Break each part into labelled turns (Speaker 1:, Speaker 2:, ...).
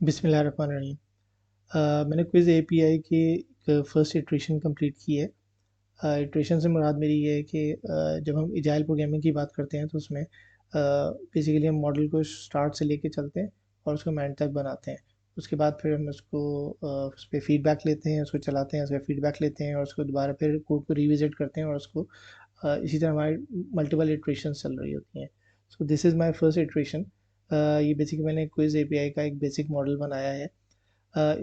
Speaker 1: बिस्मिल्लाहिर्रहमानिर्रहीम। मैंने quiz API की एक फ़र्स्ट इटरेशन कंप्लीट की है। इटरेशन से मुराद मेरी ये है कि जब हम एजाइल प्रोग्रामिंग की बात करते हैं तो उसमें बेसिकली हम मॉडल को स्टार्ट से लेके चलते हैं और उसको एंड तक बनाते हैं। उसके बाद फिर हम उसको उस पे फीडबैक लेते हैं, उसको चलाते हैं, उसका फीडबैक लेते हैं और उसको दोबारा फिर कोड को रिविज़िट करते हैं और उसको इसी तरह हमारी मल्टीपल इटरेशंस चल रही होती हैं। So this is my first iteration. ये बेसिकली मैंने क्विज़ एपीआई का एक बेसिक मॉडल बनाया है।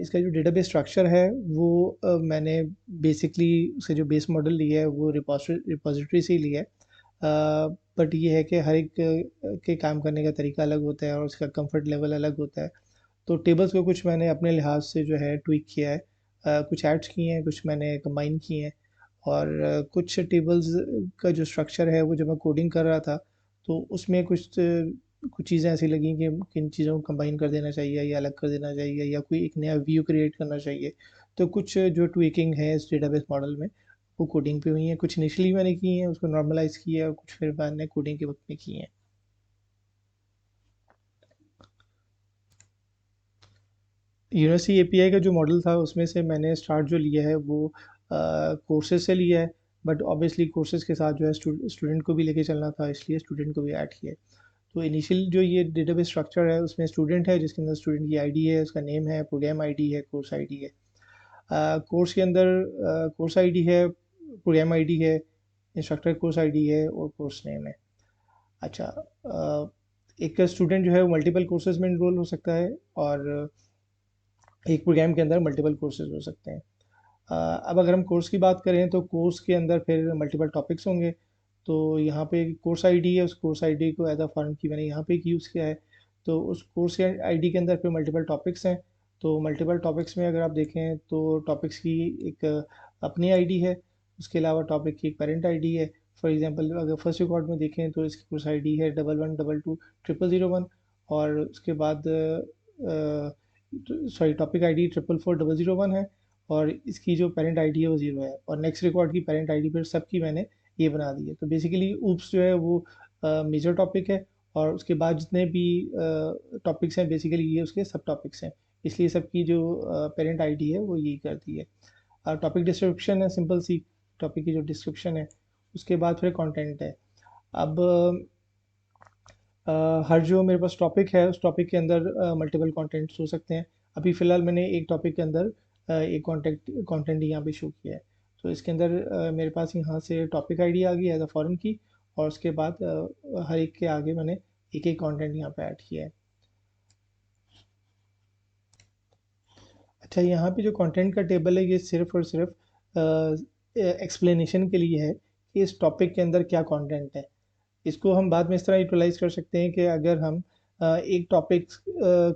Speaker 1: इसका जो डेटाबेस स्ट्रक्चर है वो मैंने बेसिकली उसका जो बेस मॉडल लिया है वो रिपॉजिटरी से ही लिया है। बट ये है कि हर एक के काम करने का तरीका अलग होता है और उसका कंफर्ट लेवल अलग होता है। तो टेबल्स को कुछ मैंने अपने लिहाज से जो है ट्विक किया है। कुछ ऐड्स किए हैं, कुछ मैंने कंबाइन किए हैं और कुछ टेबल्स का जो स्ट्रक्चर है वो जब मैं कोडिंग कर रहा था तो उसमें कुछ चीज़ें ऐसी लगी कि किन चीज़ों को कंबाइन कर देना चाहिए या अलग कर देना चाहिए या कोई एक नया व्यू क्रिएट करना चाहिए। तो कुछ जो ट्विकिंग है इस डेटाबेस मॉडल में वो कोडिंग पे हुई है, कुछ इनिशियली मैंने की है, उसको नॉर्मलाइज किया है और कुछ फिर मैंने कोडिंग के वक्त में की है। यूनिवर्सिटी एपीआई का जो मॉडल था उसमें से मैंने स्टार्ट जो लिया है वो कोर्सेज से लिया है। बट ऑब्वियसली कोर्सेज के साथ जो है स्टूडेंट को भी लेके चलना था, इसलिए स्टूडेंट को भी ऐड किया है। तो इनिशियल जो ये डेटाबेस स्ट्रक्चर है उसमें स्टूडेंट है जिसके अंदर स्टूडेंट की आईडी है, उसका नेम है, प्रोग्राम आईडी है, कोर्स आईडी है। कोर्स के अंदर कोर्स आईडी है, प्रोग्राम आईडी है, इंस्ट्रक्टर कोर्स आईडी है और कोर्स नेम है। अच्छा, एक स्टूडेंट जो है वो मल्टीपल कोर्सेज में इनरोल हो सकता है और एक प्रोग्राम के अंदर मल्टीपल कोर्सेज हो सकते हैं। अब अगर हम कोर्स की बात करें तो कोर्स के अंदर फिर मल्टीपल टॉपिक्स होंगे। तो यहाँ पे कोर्स आईडी है, उस कोर्स आईडी को एज अ फॉरेन की मैंने यहाँ पे एक यूज़ किया है। तो उस कोर्स आईडी के अंदर फिर मल्टीपल टॉपिक्स हैं। तो मल्टीपल टॉपिक्स में अगर आप देखें तो टॉपिक्स की एक अपनी आईडी है, उसके अलावा टॉपिक की एक पेरेंट आईडी है। फॉर एग्जांपल अगर फर्स्ट रिकॉर्ड में देखें तो इसकी कोर्स आईडी है 11122001 और उसके बाद सॉरी टॉपिक आईडी 444001 है और इसकी जो पेरेंट आईडी है वो 0 है और नेक्स्ट रिकॉर्ड की पेरेंट आईडी फिर सबकी मैंने ये बना दी है। तो बेसिकली ऊप्स जो है वो मेजर टॉपिक है और उसके बाद जितने भी टॉपिक्स हैं बेसिकली ये उसके सब टॉपिक्स हैं, इसलिए सबकी जो पेरेंट आईडी है वो यही करती है। टॉपिक डिस्क्रिप्शन है सिंपल सी, टॉपिक की जो डिस्क्रिप्शन है उसके बाद फिर कंटेंट है। अब हर जो मेरे पास टॉपिक है उस टॉपिक के अंदर मल्टीपल कंटेंट्स हो सकते हैं। अभी फ़िलहाल मैंने एक टॉपिक के अंदर एक कंटेंट यहाँ पे शो किया है। तो इसके अंदर मेरे पास यहाँ से टॉपिक आईडी आ गई एज अ फॉरेन की और उसके बाद हर एक के आगे मैंने एक एक कंटेंट यहाँ पे ऐड किया है। अच्छा, यहाँ पे जो कंटेंट का टेबल है ये सिर्फ और सिर्फ एक्सप्लेनेशन के लिए है कि इस टॉपिक के अंदर क्या कंटेंट है। इसको हम बाद में इस तरह यूटिलाइज कर सकते हैं कि अगर हम एक टॉपिक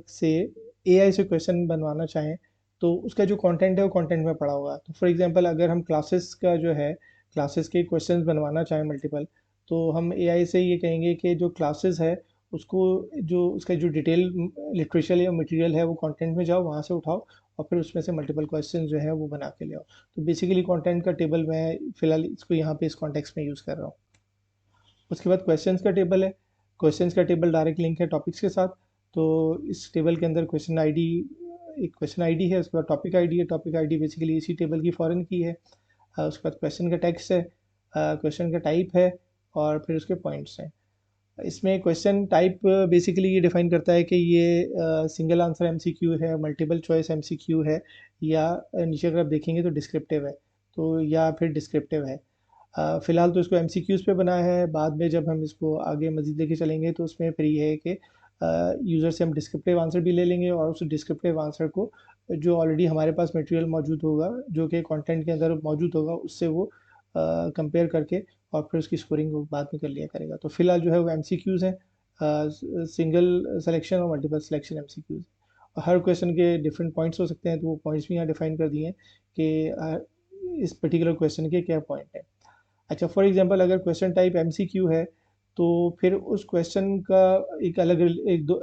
Speaker 1: से एआई से क्वेश्चन बनवाना चाहें तो उसका जो कंटेंट है वो कंटेंट में पड़ा होगा। तो फॉर एग्जांपल अगर हम क्लासेस का जो है क्लासेस के क्वेश्चंस बनवाना चाहें मल्टीपल, तो हम एआई से ये कहेंगे कि जो क्लासेस है उसको जो उसका जो डिटेल लिटरेचर या मटेरियल है वो कंटेंट में जाओ, वहाँ से उठाओ और फिर उसमें से मल्टीपल क्वेश्चन जो है वो बना के ले आओ। तो बेसिकली कंटेंट का टेबल मैं फिलहाल इसको यहाँ पे इस कॉन्टेक्स्ट में यूज़ कर रहा हूँ। उसके बाद क्वेश्चंस का टेबल है। क्वेश्चंस का टेबल डायरेक्ट लिंक है टॉपिक्स के साथ। तो इस टेबल के अंदर क्वेश्चन आईडी, एक क्वेश्चन आईडी है, उसके बाद टॉपिक आईडी है। टॉपिक आईडी बेसिकली इसी टेबल की फॉरेन की है। उसके बाद क्वेश्चन का टेक्स्ट है, क्वेश्चन का टाइप है और फिर उसके पॉइंट्स हैं। इसमें क्वेश्चन टाइप बेसिकली ये डिफाइन करता है कि ये सिंगल आंसर एमसीक्यू है, मल्टीपल चॉइस एमसीक्यू है या नीचे अगर आप देखेंगे तो डिस्क्रिप्टिव है, तो या फिर डिस्क्रिप्टिव है। फ़िलहाल तो इसको एमसीक्यूज़ पे बनाया है, बाद में जब हम इसको आगे मज़ीद लेके चलेंगे तो उसमें फिर ये है कि यूज़र से हम डिस्क्रिप्टिव आंसर भी ले लेंगे और उस डिस्क्रिप्टिव आंसर को जो ऑलरेडी हमारे पास मटेरियल मौजूद होगा, जो कि कंटेंट के अंदर मौजूद होगा, उससे वो कंपेयर करके और फिर उसकी स्कोरिंग वो बाद में कर लिया करेगा। तो फ़िलहाल जो है वो एमसीक्यूज़ हैं, सिंगल सिलेक्शन और मल्टीपल सिलेक्शन एमसीक्यूज़। और हर क्वेश्चन के डिफरेंट पॉइंट्स हो सकते हैं, तो वो पॉइंट्स भी यहाँ डिफाइन कर दिए हैं कि इस पर्टिकुलर क्वेश्चन के क्या पॉइंट हैं। अच्छा, फॉर एग्जांपल अगर क्वेश्चन टाइप एमसीक्यू है तो फिर उस क्वेश्चन का एक अलग एक दो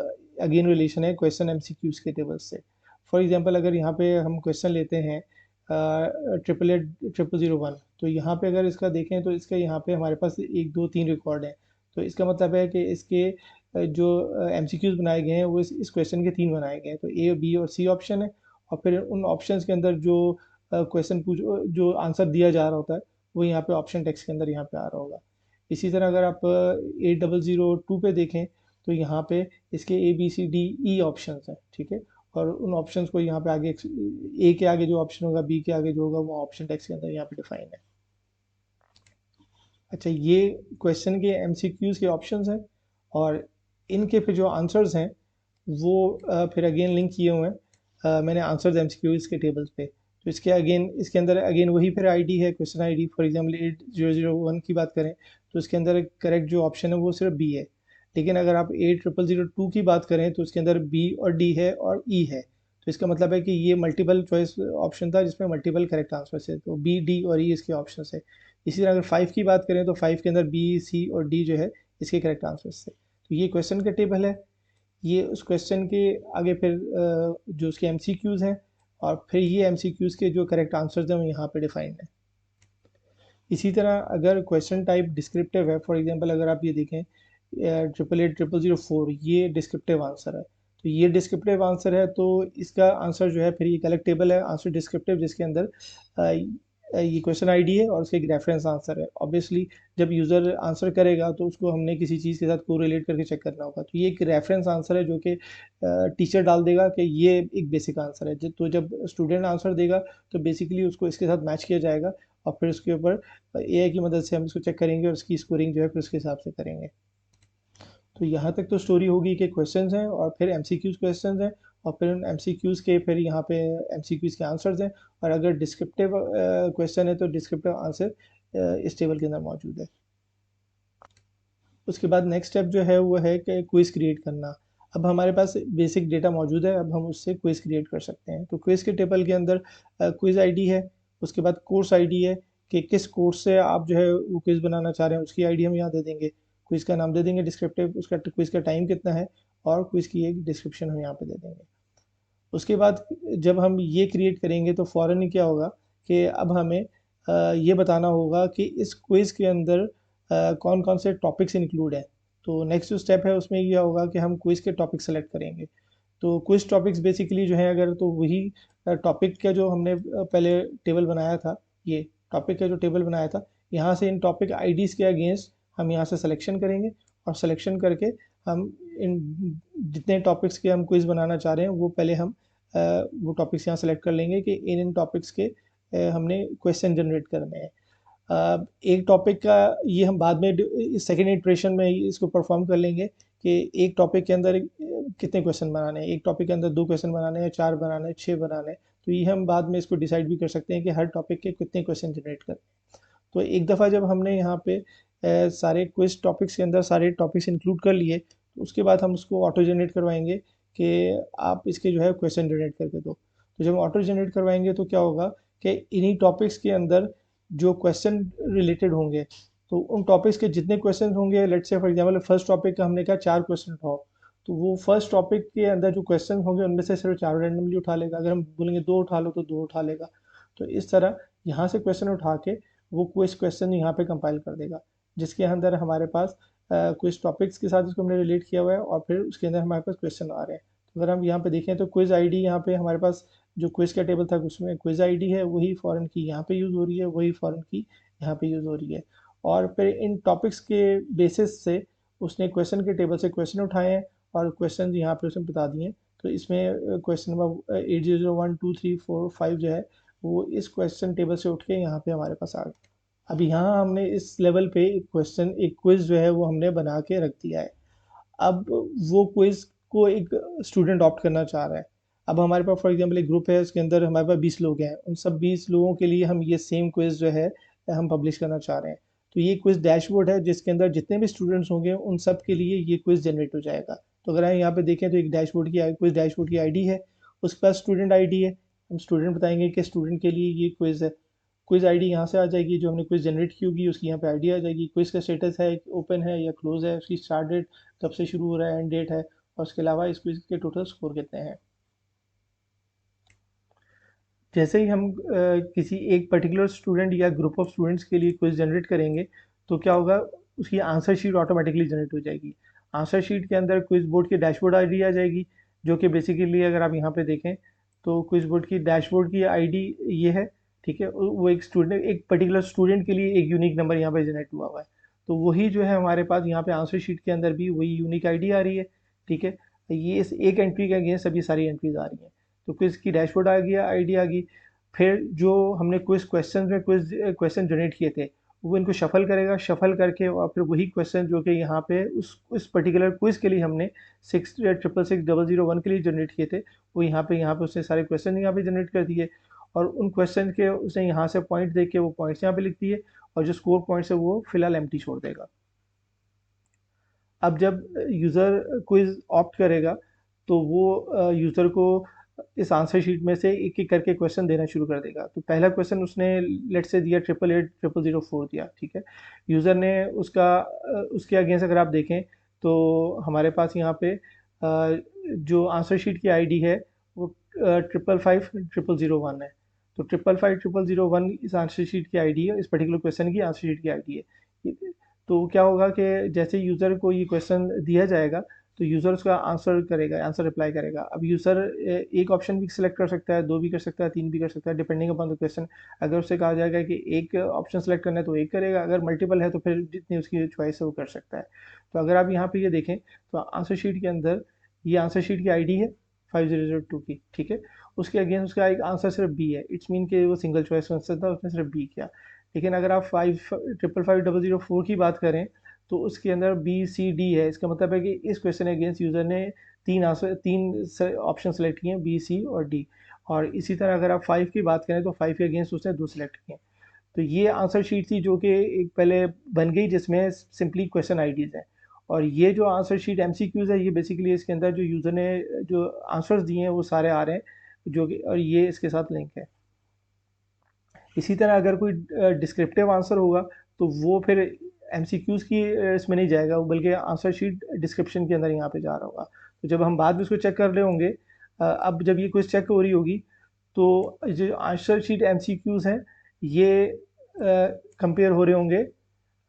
Speaker 1: अगेन रिलेशन है क्वेश्चन एमसीक्यूज के टेबल से। फॉर एग्जांपल अगर यहाँ पे हम क्वेश्चन लेते हैं 8880001, तो यहाँ पे अगर इसका देखें तो इसका यहाँ पे हमारे पास 1 2 3 रिकॉर्ड हैं। तो इसका मतलब है कि इसके जो MCQs बनाए गए हैं वो इस क्वेश्चन के 3 बनाए गए हैं, तो A, B और C ऑप्शन है। और फिर उन ऑप्शंस के अंदर जो क्वेश्चन जो आंसर दिया जा रहा होता है वो यहाँ पे ऑप्शन टेक्स्ट के अंदर यहाँ पे आ रहा होगा। इसी तरह अगर आप 8002 पे देखें तो यहाँ पे इसके ABCDE ऑप्शंस हैं, ठीक है। और उन ऑप्शंस को यहाँ पे आगे ए के आगे जो ऑप्शन होगा, बी के आगे जो होगा वो ऑप्शन टेक्स्ट के अंदर यहाँ पे डिफाइन है। अच्छा, ये क्वेश्चन के MCQs के ऑप्शंस हैं और इनके फिर जो आंसर्स हैं वो फिर अगेन लिंक किए हुए हैं मैंने आंसर्स MCQs के टेबल्स पे। तो इसके अगेन इसके अंदर अगेन वही फिर आईडी है, क्वेश्चन आईडी। फॉर एग्जांपल 8001 की बात करें तो इसके अंदर करेक्ट जो ऑप्शन है वो सिर्फ बी है। लेकिन अगर आप 8002 की बात करें तो इसके अंदर बी और डी है और ई है। तो इसका मतलब है कि ये मल्टीपल चॉइस ऑप्शन था जिसमें मल्टीपल करेक्ट आंसर है, तो बी, डी और ई इसके ऑप्शन है। इसी तरह अगर 5 की बात करें तो 5 के अंदर बी, सी और डी जो है इसके करेक्ट आंसर्स थे। तो ये क्वेश्चन का टेबल है। ये उस क्वेश्चन के आगे फिर जो उसके MCQs हैं और फिर ये MCQs के जो करेक्ट आंसर्स हैं वो यहाँ पे डिफाइंड है। इसी तरह अगर क्वेश्चन टाइप डिस्क्रिप्टिव है, फॉर एग्जांपल अगर आप ये देखें 880004, ये डिस्क्रिप्टिव आंसर है। तो ये डिस्क्रिप्टिव आंसर है तो इसका आंसर जो है फिर ये अलग टेबल है, आंसर डिस्क्रिप्टिव, जिसके अंदर ये क्वेश्चन आईडी है और उसके एक रेफरेंस आंसर है। ऑब्वियसली जब यूज़र आंसर करेगा तो उसको हमने किसी चीज़ के साथ कोरिलेट करके चेक करना होगा। तो ये एक रेफरेंस आंसर है जो कि टीचर डाल देगा कि ये एक बेसिक आंसर है। तो जब स्टूडेंट आंसर देगा तो बेसिकली उसको इसके साथ मैच किया जाएगा और फिर उसके ऊपर AI की मदद से हम इसको चेक करेंगे और उसकी स्कोरिंग जो है फिर उसके हिसाब से करेंगे। तो यहाँ तक तो स्टोरी होगी कि क्वेश्चंस हैं और फिर MCQs क्वेश्चंस हैं और फिर उन MCQs के फिर यहाँ पे MCQs के आंसर्स हैं। और अगर डिस्क्रिप्टिव क्वेश्चन है तो डिस्क्रिप्टिव आंसर इस टेबल के अंदर मौजूद है। उसके बाद नेक्स्ट स्टेप जो है वो है कि क्विज़ क्रिएट करना। अब हमारे पास बेसिक डेटा मौजूद है, अब हम उससे क्विज़ क्रिएट कर सकते हैं। तो क्विज़ के टेबल के अंदर क्विज़ आईडी है, उसके बाद कोर्स आईडी है कि किस कोर्स से आप जो है वो क्विज़ बनाना चाह रहे हैं, उसकी आईडी हम यहाँ दे देंगे। क्विज़ का नाम दे देंगे डिस्क्रिप्टिव, उसका क्विज़ का टाइम कितना है और क्विज़ की एक डिस्क्रिप्शन हम यहाँ पे दे देंगे। उसके बाद जब हम ये क्रिएट करेंगे तो फ़ौरन ही क्या होगा कि अब हमें ये बताना होगा कि इस क्विज़ के अंदर कौन कौन से टॉपिक्स इंक्लूड हैं। तो नेक्स्ट जो स्टेप है उसमें ये होगा कि हम क्विज़ के टॉपिक सेलेक्ट करेंगे। तो क्विज़ टॉपिक्स बेसिकली जो है अगर तो वही टॉपिक का जो हमने पहले टेबल बनाया था, ये टॉपिक का जो टेबल बनाया था, यहाँ से इन टॉपिक आईडीज़ के अगेंस्ट हम यहाँ से सिलेक्शन करेंगे और सिलेक्शन करके हम इन जितने टॉपिक्स के हम क्विज़ बनाना चाह रहे हैं वो पहले हम वो टॉपिक्स यहाँ सेलेक्ट कर लेंगे कि इन टॉपिक्स के हमने क्वेश्चन जनरेट करने हैं। एक टॉपिक का ये हम बाद में सेकेंड इटरेशन में इसको परफॉर्म कर लेंगे कि एक टॉपिक के अंदर कितने क्वेश्चन बनाने हैं, एक टॉपिक के अंदर 2 क्वेश्चन बनाने हैं, 4 बनाने हैं, 6 बनाने हैं। तो ये हम बाद में इसको डिसाइड भी कर सकते हैं कि हर टॉपिक के कितने क्वेश्चन जनरेट करने हैं। तो एक दफ़ा जब हमने यहाँ पे सारे क्विज टॉपिक्स के अंदर सारे टॉपिक्स इंक्लूड कर लिए तो उसके बाद हम उसको ऑटो जनरेट करवाएंगे कि आप इसके जो है क्वेश्चन जनरेट करके दो। तो जब हम ऑटो जनरेट करवाएंगे तो क्या होगा कि इन्हीं टॉपिक्स के अंदर जो क्वेश्चन रिलेटेड होंगे, तो उन टॉपिक्स के जितने क्वेश्चन होंगे, let's say for example first topic का हमने कहा 4 क्वेश्चन उठाओ, तो वो फर्स्ट टॉपिक के अंदर जो क्वेश्चन होंगे उनमें से सिर्फ 4 रैंडमली उठा लेगा। अगर हम बोलेंगे 2 उठा लो तो 2 उठा लेगा। तो इस तरह यहाँ से क्वेश्चन उठा के वो क्विज क्वेश्चन यहाँ पे कंपाइल कर देगा, जिसके अंदर हमारे पास क्विज टॉपिक्स के साथ इसको हमने रिलेट किया हुआ है और फिर उसके अंदर हमारे पास क्वेश्चन आ रहे हैं। तो अगर हम यहाँ पे देखें तो क्विज आईडी यहाँ पे हमारे पास जो क्विज का टेबल था उसमें क्विज आईडी है, वही फॉरेन की यहाँ पे यूज़ हो रही है, वही फॉरेन की यहाँ पे यूज़ हो रही है। और फिर इन टॉपिक्स के बेसिस से उसने क्वेश्चन के टेबल से क्वेश्चन उठाए हैं और क्वेश्चन यहाँ पे उसने बता दिए। तो इसमें क्वेश्चन नंबर 80012345 जो है वो इस क्वेश्चन टेबल से उठ के यहाँ पे हमारे पास आ गया। अब यहाँ हमने इस लेवल पे एक क्विज जो है वो हमने बना के रख दिया है। अब वो क्विज को एक स्टूडेंट ऑप्ट करना चाह रहा है। अब हमारे पास फॉर एग्जांपल एक ग्रुप है, उसके अंदर हमारे पास 20 लोग हैं, उन सब 20 लोगों के लिए हम ये सेम क्विज जो है हम पब्लिश करना चाह रहे हैं। तो ये क्विज डैशबोर्ड है जिसके अंदर जितने भी स्टूडेंट्स होंगे उन सब के लिए ये क्विज जनरेट हो जाएगा। तो अगर हम यहाँ पे देखें तो एक क्विज डैशबोर्ड की आईडी है, उसके पास स्टूडेंट आईडी है। हम स्टूडेंट बताएंगे कि स्टूडेंट के लिए ये क्विज है। क्विज आईडी यहाँ से आ जाएगी, जो हमने क्विज जनरेट की होगी उसकी यहाँ पे आईडी आ जाएगी। क्विज का स्टेटस है, ओपन है या क्लोज है, उसकी स्टार्ट डेट कब से शुरू हो रहा है, एंड डेट है, और उसके अलावा इस क्विज के टोटल स्कोर कितने हैं। जैसे ही हम किसी एक पर्टिकुलर स्टूडेंट या ग्रुप ऑफ स्टूडेंट्स के लिए क्विज जनरेट करेंगे तो क्या होगा, उसकी आंसर शीट ऑटोमेटिकली जनरेट हो जाएगी। आंसर शीट के अंदर क्विज बोर्ड की डैशबोर्ड आईडी आ जाएगी, जो कि बेसिकली अगर आप यहाँ पे देखें तो क्विज बोर्ड की डैशबोर्ड की आईडी ये है, ठीक है। वो एक स्टूडेंट, एक पर्टिकुलर स्टूडेंट के लिए एक यूनिक नंबर यहाँ पे जनरेट हुआ हुआ है, तो वही जो है हमारे पास यहाँ पे आंसर शीट के अंदर भी वही यूनिक आईडी आ रही है, ठीक है। ये इस एक एंट्री के अगेंस्ट सभी सारी एंट्रीज आ रही हैं। तो क्विज की डैशबोर्ड आ गया, आईडी आ गई। फिर जो हमने क्विज क्वेश्चन में क्विज क्वेश्चन जनरेट किए थे, वो इनको शफल करेगा, शफल करके और फिर वही क्वेश्चन जो कि यहाँ पे उस पर्टिकुलर क्विज के लिए हमने 6666001 के लिए जनरेट किए थे, वो यहाँ पे उसने सारे क्वेश्चन यहाँ पे जनरेट कर दिए, और उन क्वेश्चन के उसने यहाँ से पॉइंट देख के वो पॉइंट्स यहाँ पे लिख दिए, और जो स्कोर पॉइंट्स है वो फिलहाल एम्प्टी छोड़ देगा। अब जब यूज़र क्विज ऑप्ट करेगा तो वो यूज़र को इस आंसर शीट में से एक एक करके क्वेश्चन देना शुरू कर देगा। तो पहला क्वेश्चन उसने लेट से दिया 888004 दिया, ठीक है। यूज़र ने उसके अगेंस्ट अगर आप देखें तो हमारे पास यहाँ पे जो आंसर शीट की आईडी है वो 555001 है। तो 555001 इस आंसर शीट की आईडी है, इस पर्टिकुलर क्वेश्चन की आंसर शीट की आईडी है। तो क्या होगा कि जैसे यूज़र को ये क्वेश्चन दिया जाएगा तो यूज़र उसका आंसर करेगा, आंसर रिप्लाई करेगा। अब यूज़र एक ऑप्शन भी सिलेक्ट कर सकता है, दो भी कर सकता है, तीन भी कर सकता है, डिपेंडिंग अपॉन द क्वेश्चन। अगर उससे कहा जाएगा कि एक ऑप्शन सेलेक्ट करना है तो एक करेगा, अगर मल्टीपल है तो फिर जितनी उसकी चॉइस है वो कर सकता है। तो अगर आप यहाँ पे ये देखें तो आंसर शीट के अंदर ये आंसर शीट की आईडी है 5002 की, ठीक है। उसके अगेंस्ट उसका एक आंसर सिर्फ बी है, इट्स मीन कि वो सिंगल चॉइस आंसर था, उसने सिर्फ बी किया। लेकिन अगर आप 555004 की बात करें तो उसके अंदर बी सी डी है। इसका मतलब है कि इस क्वेश्चन अगेंस्ट यूज़र ने तीन ऑप्शन सेलेक्ट किए हैं, बी सी और डी। और इसी तरह अगर आप 5 की बात करें तो 5 के अगेंस्ट उसने दो सेलेक्ट किए। तो ये आंसर शीट थी जो कि एक पहले बन गई, जिसमें सिंपली क्वेश्चन आईडीज़ हैं। और ये जो आंसर शीट एमसीक्यूज़ है, ये बेसिकली इसके अंदर जो यूज़र ने जो आंसर्स दिए हैं वो सारे आ रहे हैं, जो कि और ये इसके साथ लिंक है। इसी तरह अगर कोई डिस्क्रिप्टिव आंसर होगा तो वो फिर एमसीक्यूज़ की इसमें नहीं जाएगा, वो बल्कि आंसर शीट डिस्क्रिप्शन के अंदर यहाँ पे जा रहा होगा। तो जब हम बाद में उसको चेक कर रहे होंगे, अब जब ये क्विज चेक हो रही होगी तो जो आंसर शीट एमसीक्यूज़ हैं ये कंपेयर हो रहे होंगे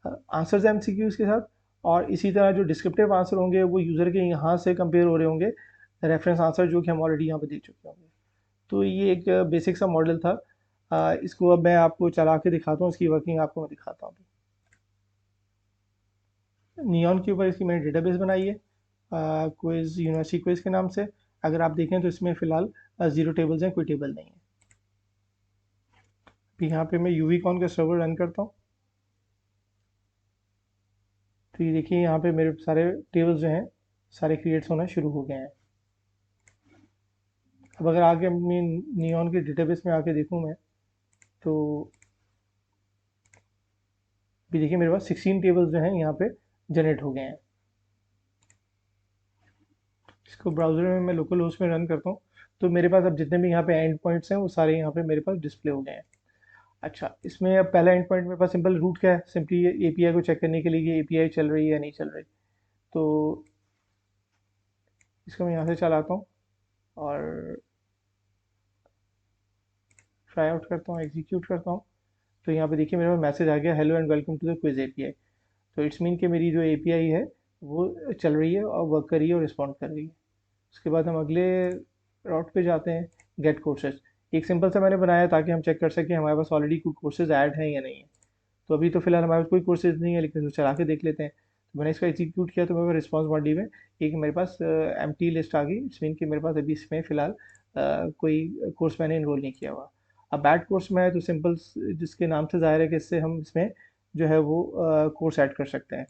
Speaker 1: आंसर्स एमसीक्यूज़ के साथ, और इसी तरह जो डिस्क्रिप्टिव आंसर होंगे वो यूज़र के यहाँ से कंपेयर हो रहे होंगे रेफरेंस आंसर जो कि हम ऑलरेडी यहाँ पे दे चुके होंगे। तो ये एक बेसिक सा मॉडल था। इसको अब मैं आपको चला के दिखाता हूँ, इसकी वर्किंग आपको मैं दिखाता हूँ। नियॉन के ऊपर इसकी मैंने डेटाबेस बनाई है क्विज यूनिवर्सिटी क्विज के नाम से। अगर आप देखें तो इसमें फ़िलहाल 0 टेबल्स हैं, कोई टेबल नहीं है। फिर यहाँ पे मैं यूवीकॉन का सर्वर रन करता हूँ, तो ये देखिए यहाँ पे मेरे सारे टेबल्स जो हैं सारे क्रिएट्स होना शुरू हो गए हैं। अब अगर आगे अपनी नियॉन के डेटाबेस में आके देखूँ मैं, तो भी देखिए मेरे पास 16 टेबल्स जो हैं यहाँ पे जनरेट हो गए हैं। इसको ब्राउज़र में मैं लोकल होस्ट में रन करता हूँ, तो मेरे पास अब जितने भी यहाँ पे एंड पॉइंट्स हैं वो सारे यहाँ पे मेरे पास डिस्प्ले हो गए हैं। अच्छा, इसमें अब पहला एंड पॉइंट मेरे पास सिंपल रूट क्या है, सिंपली एपीआई को चेक करने के लिए कि एपीआई चल रही है या नहीं चल रही। तो इसको मैं यहाँ से चलाता हूँ और ट्राई आउट करता हूँ, एग्जीक्यूट करता हूँ। तो यहाँ पे देखिए मेरे पास मैसेज आ गया, hello and welcome to the quiz API. तो इट्स मीन कि मेरी जो एपीआई है वो चल रही है और वर्क कर रही है और रिस्पॉन्ड कर रही है। उसके बाद हम अगले राउट पे जाते हैं, गेट कोर्सेज। एक सिंपल सा मैंने बनाया ताकि हम चेक कर सकें हमारे पास ऑलरेडी कोई कोर्सेज ऐड हैं या नहीं है। तो अभी तो फिलहाल हमारे पास कोई कोर्सेज नहीं है, लेकिन इसको चला के देख लेते हैं। तो मैंने इसका एग्जीक्यूट किया तो मेरे रिस्पॉन्स बॉडी में एक मेरे पास एम्प्टी लिस्ट आ गई। इट्स मीन कि मेरे पास अभी इसमें फ़िलहाल कोई कोर्स मैंने इनरोल नहीं किया हुआ। अब बैड कोर्स में है तो सिंपल जिसके नाम से ज़ाहिर है कि इससे हम इसमें जो है वो कोर्स ऐड कर सकते हैं।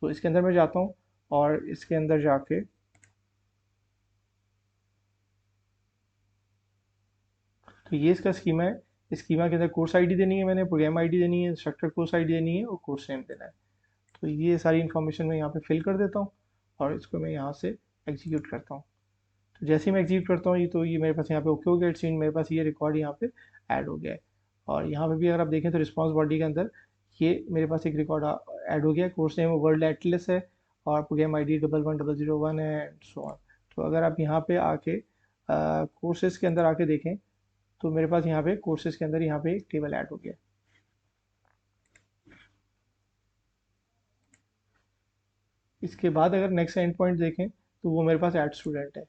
Speaker 1: तो इसके अंदर मैं जाता हूँ और इसके अंदर जाके तो ये इसका स्कीमा है। इस स्कीमा के अंदर कोर्स आईडी देनी है, मैंने प्रोग्राम आईडी देनी है, इंस्ट्रक्टर कोर्स आईडी देनी है और कोर्स नेम देना है। तो ये सारी इन्फॉर्मेशन मैं यहाँ पे फिल कर देता हूँ और इसको मैं यहाँ से एग्जीक्यूट करता हूँ। तो जैसे ही मैं एग्जीक्यूट करता हूँ ये तो ये मेरे पास यहाँ पे ओके हो गया, इट्स मीन मेरे पास ये रिकॉर्ड यहाँ पे ऐड हो गया है। और यहाँ पे भी अगर आप देखें तो रिस्पॉन्स बॉडी के अंदर ये मेरे पास एक रिकॉर्ड ऐड हो गया है। कोर्स नेम वर्ल्ड एटलस है और प्रोग्राम आई डी 11001 है एंड सो ऑन। तो अगर आप यहाँ पे आके कोर्सेज के अंदर आके देखें तो मेरे पास यहाँ पे कोर्सेज के अंदर यहाँ पे एक टेबल ऐड हो गया। इसके बाद अगर नेक्स्ट एंड पॉइंट देखें तो वो मेरे पास ऐड स्टूडेंट है।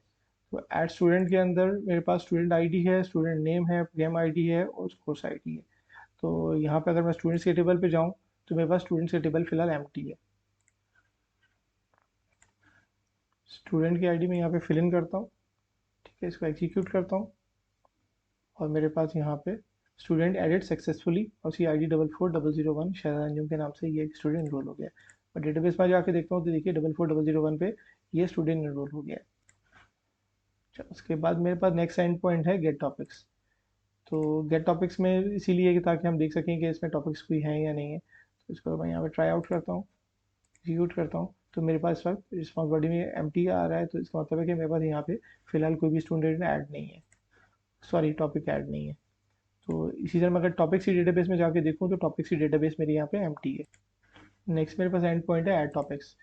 Speaker 1: तो ऐड स्टूडेंट के अंदर मेरे पास स्टूडेंट आईडी है, स्टूडेंट नेम है, गेम आईडी है और कोर्स आईडी है। तो यहाँ पे अगर मैं स्टूडेंट्स के टेबल पे जाऊँ तो मेरे पास स्टूडेंट्स के टेबल फिलहाल एम्प्टी है। स्टूडेंट की आईडी में यहाँ पे फिल इन करता हूँ, ठीक है, इसको एग्जीक्यूट करता हूँ और मेरे पास यहाँ पे स्टूडेंट एडिट सक्सेसफुली और उसकी आईडी 44001 शायद अंजुम के नाम से ये एक स्टूडेंट इनरोल हो गया। और डेटाबेस में जाके देखता हूँ तो देखिए 44001 पे ये स्टूडेंट इनरोल हो गया है। अच्छा, उसके बाद मेरे पास नेक्स्ट एंड पॉइंट है गेट टॉपिक्स। तो गेट टॉपिक्स में इसीलिए कि ताकि हम देख सकें कि इसमें टॉपिक्स कोई हैं या नहीं है। तो इसको मैं यहाँ पे ट्राई आउट करता हूँ, एग्जीक्यूट करता हूँ, तो मेरे पास इस वक्त रिस्पॉन्स बॉडी में एम्प्टी आ रहा है। तो इसका मतलब है कि मेरे पास यहाँ पे फिलहाल कोई भी स्टूडेंट ऐड नहीं है, सॉरी टॉपिक ऐड नहीं है। तो इसी तरह मैं अगर टॉपिक्स की डेटाबेस में जाके देखूँ तो टॉपिक्स की डेटाबेस मेरी यहाँ पे एम्प्टी है। नेक्स्ट मेरे पास एंड पॉइंट है ऐड टॉपिक्स।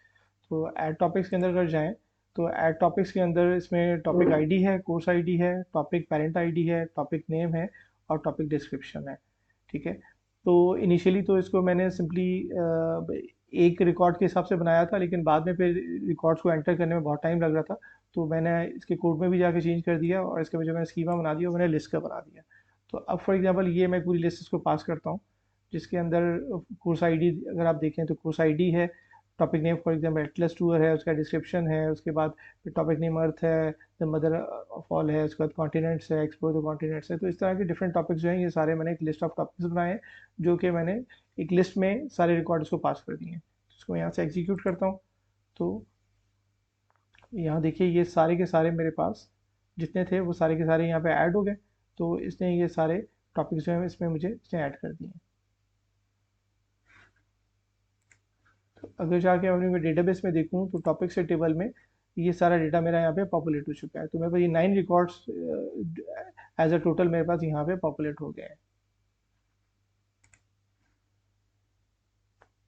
Speaker 1: तो ऐड टॉपिक्स के अंदर अगर जाएँ तो ऐड टॉपिक्स के अंदर इसमें टॉपिक आईडी है, कोर्स आईडी है, टॉपिक पेरेंट आईडी है, टॉपिक नेम है और टॉपिक डिस्क्रिप्शन है, ठीक है। तो इनिशियली तो इसको मैंने सिंपली एक रिकॉर्ड के हिसाब से बनाया था, लेकिन बाद में फिर रिकॉर्ड्स को एंटर करने में बहुत टाइम लग रहा था। तो मैंने इसके कोड में भी जाके चेंज कर दिया और इसके जो मैंने स्कीमा बना दिया वो मैंने लिस्ट का बना दिया। तो अब फॉर एग्जांपल ये मैं पूरी लिस्ट इसको पास करता हूँ, जिसके अंदर कोर्स आईडी अगर आप देखें तो कोर्स आईडी है, topic name for example Atlas tour है, उसका डिस्क्रिप्शन है, उसके बाद टॉपिक नेम अर्थ है, द मदर ऑफ ऑल है, उसके बाद कॉन्टिनेंट्स है, एक्सप्लोर द कॉन्टिनेंट्स है। तो इस तरह के डिफरेंट टॉपिक्स जो हैं ये सारे मैंने एक लिस्ट ऑफ टॉपिक्स बनाए हैं, जो कि मैंने एक लिस्ट में सारे रिकॉर्ड्स को पास कर दिए हैं। इसको यहाँ से एग्जीक्यूट करता हूँ तो यहाँ देखिए ये सारे के सारे मेरे पास जितने थे वो सारे के सारे यहाँ पे ऐड हो गए। तो इसने ये सारे टॉपिक्स जो हैं इसमें मुझे इसने ऐड कर दिए। तो अगर जाके अपने मैं डेटाबेस में देखूँ तो टॉपिक से टेबल में ये सारा डेटा मेरा यहाँ पे पॉपुलेट हो चुका है। तो मेरे पास ये 9 रिकॉर्ड्स एज अ टोटल मेरे पास यहाँ पे पॉपुलेट हो गए हैं।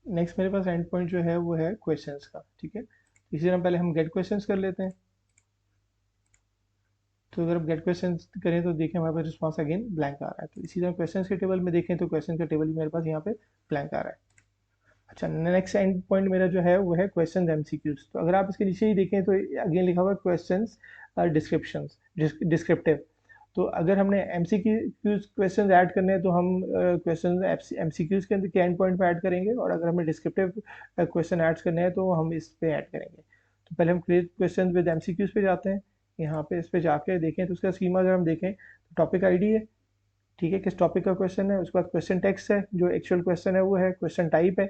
Speaker 1: नेक्स्ट मेरे पास एंड पॉइंट जो है वो है क्वेश्चंस का, ठीक है। इसी तरह पहले हम गेट क्वेश्चंस कर लेते हैं। तो अगर हम गेट क्वेश्चन करें तो देखें हमारे पास रिस्पॉन्स अगेन ब्लैंक आ रहा है। तो इसी तरह क्वेश्चन के टेबल में देखें तो क्वेश्चन का टेबल भी मेरे पास यहाँ पे ब्लैंक आ रहा है। अच्छा, नेक्स्ट एंड पॉइंट मेरा जो है वो है क्वेश्चन एमसीक्यूज। तो अगर आप इसके नीचे ही देखें तो अगेन लिखा हुआ है क्वेश्चन डिस्क्रिप्शन डिस्क्रिप्टिव। तो अगर हमने एमसीक्यूज क्वेश्चन ऐड करने हैं तो हम क्वेश्चन एमसीक्यूज के अंदर के एंड पॉइंट पे ऐड करेंगे, और अगर हमें डिस्क्रिप्टिव क्वेश्चन ऐड करने हैं तो हम इस पे ऐड करेंगे। तो पहले हम क्रिएट क्वेश्चन विद एमसीक्यूज पे जाते हैं। यहाँ पे इस पे जाके देखें तो उसका स्कीमा अगर हम देखें तो टॉपिक आईडी है, ठीक है, किस टॉपिक का क्वेश्चन है। उसके बाद क्वेश्चन टेक्स्ट है, जो एक्चुअल क्वेश्चन है वो है। क्वेश्चन टाइप है,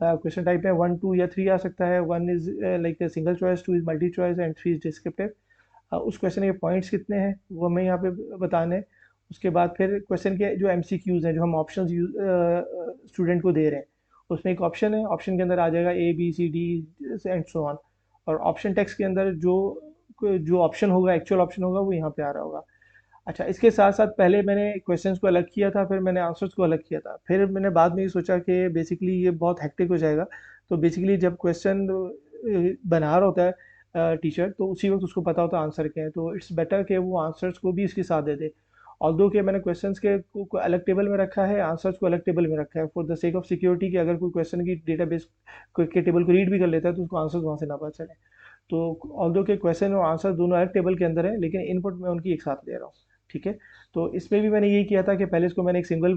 Speaker 1: क्वेश्चन टाइप में 1 2 या 3 आ सकता है। 1 is like single choice, 2 is multi choice and 3 is descriptive. उस क्वेश्चन के पॉइंट्स कितने हैं वो हमें यहाँ पे बताने हैं। उसके बाद फिर क्वेश्चन के जो एमसीक्यूज हैं जो हम ऑप्शंस स्टूडेंट को दे रहे हैं, उसमें एक ऑप्शन है, ऑप्शन के अंदर आ जाएगा A B C D and so on. और ऑप्शन टेक्स्ट के अंदर जो जो ऑप्शन होगा, एक्चुअल ऑप्शन होगा, वो यहाँ पे आ रहा होगा। अच्छा, इसके साथ साथ पहले मैंने क्वेश्चंस को अलग किया था, फिर मैंने आंसर्स को अलग किया था। फिर मैंने बाद में ये सोचा कि बेसिकली ये बहुत हेक्टिक हो जाएगा। तो बेसिकली जब क्वेश्चन बना रहा होता है टीचर, तो उसी वक्त उसको पता होता है आंसर क्या है। तो इट्स बेटर कि वो आंसर्स को भी इसके साथ दे दे। ऑल्दो कि मैंने क्वेश्चंस के को अलग टेबल में रखा है, आंसर्स को अलग टेबल में रखा है, for the sake of security कि अगर कोई क्वेश्चन की डेटाबेस के टेबल को रीड भी कर लेता है तो उसको आंसर्स वहाँ से ना पता चले। तो ऑल्दो के क्वेश्चन और आंसर दोनों अलग टेबल के अंदर है, लेकिन इनपुट मैं उनकी एक साथ ले रहा हूँ, ठीक है। तो इसमें भी मैंने यही किया था कि पहले इसको मैंने एक सिंगल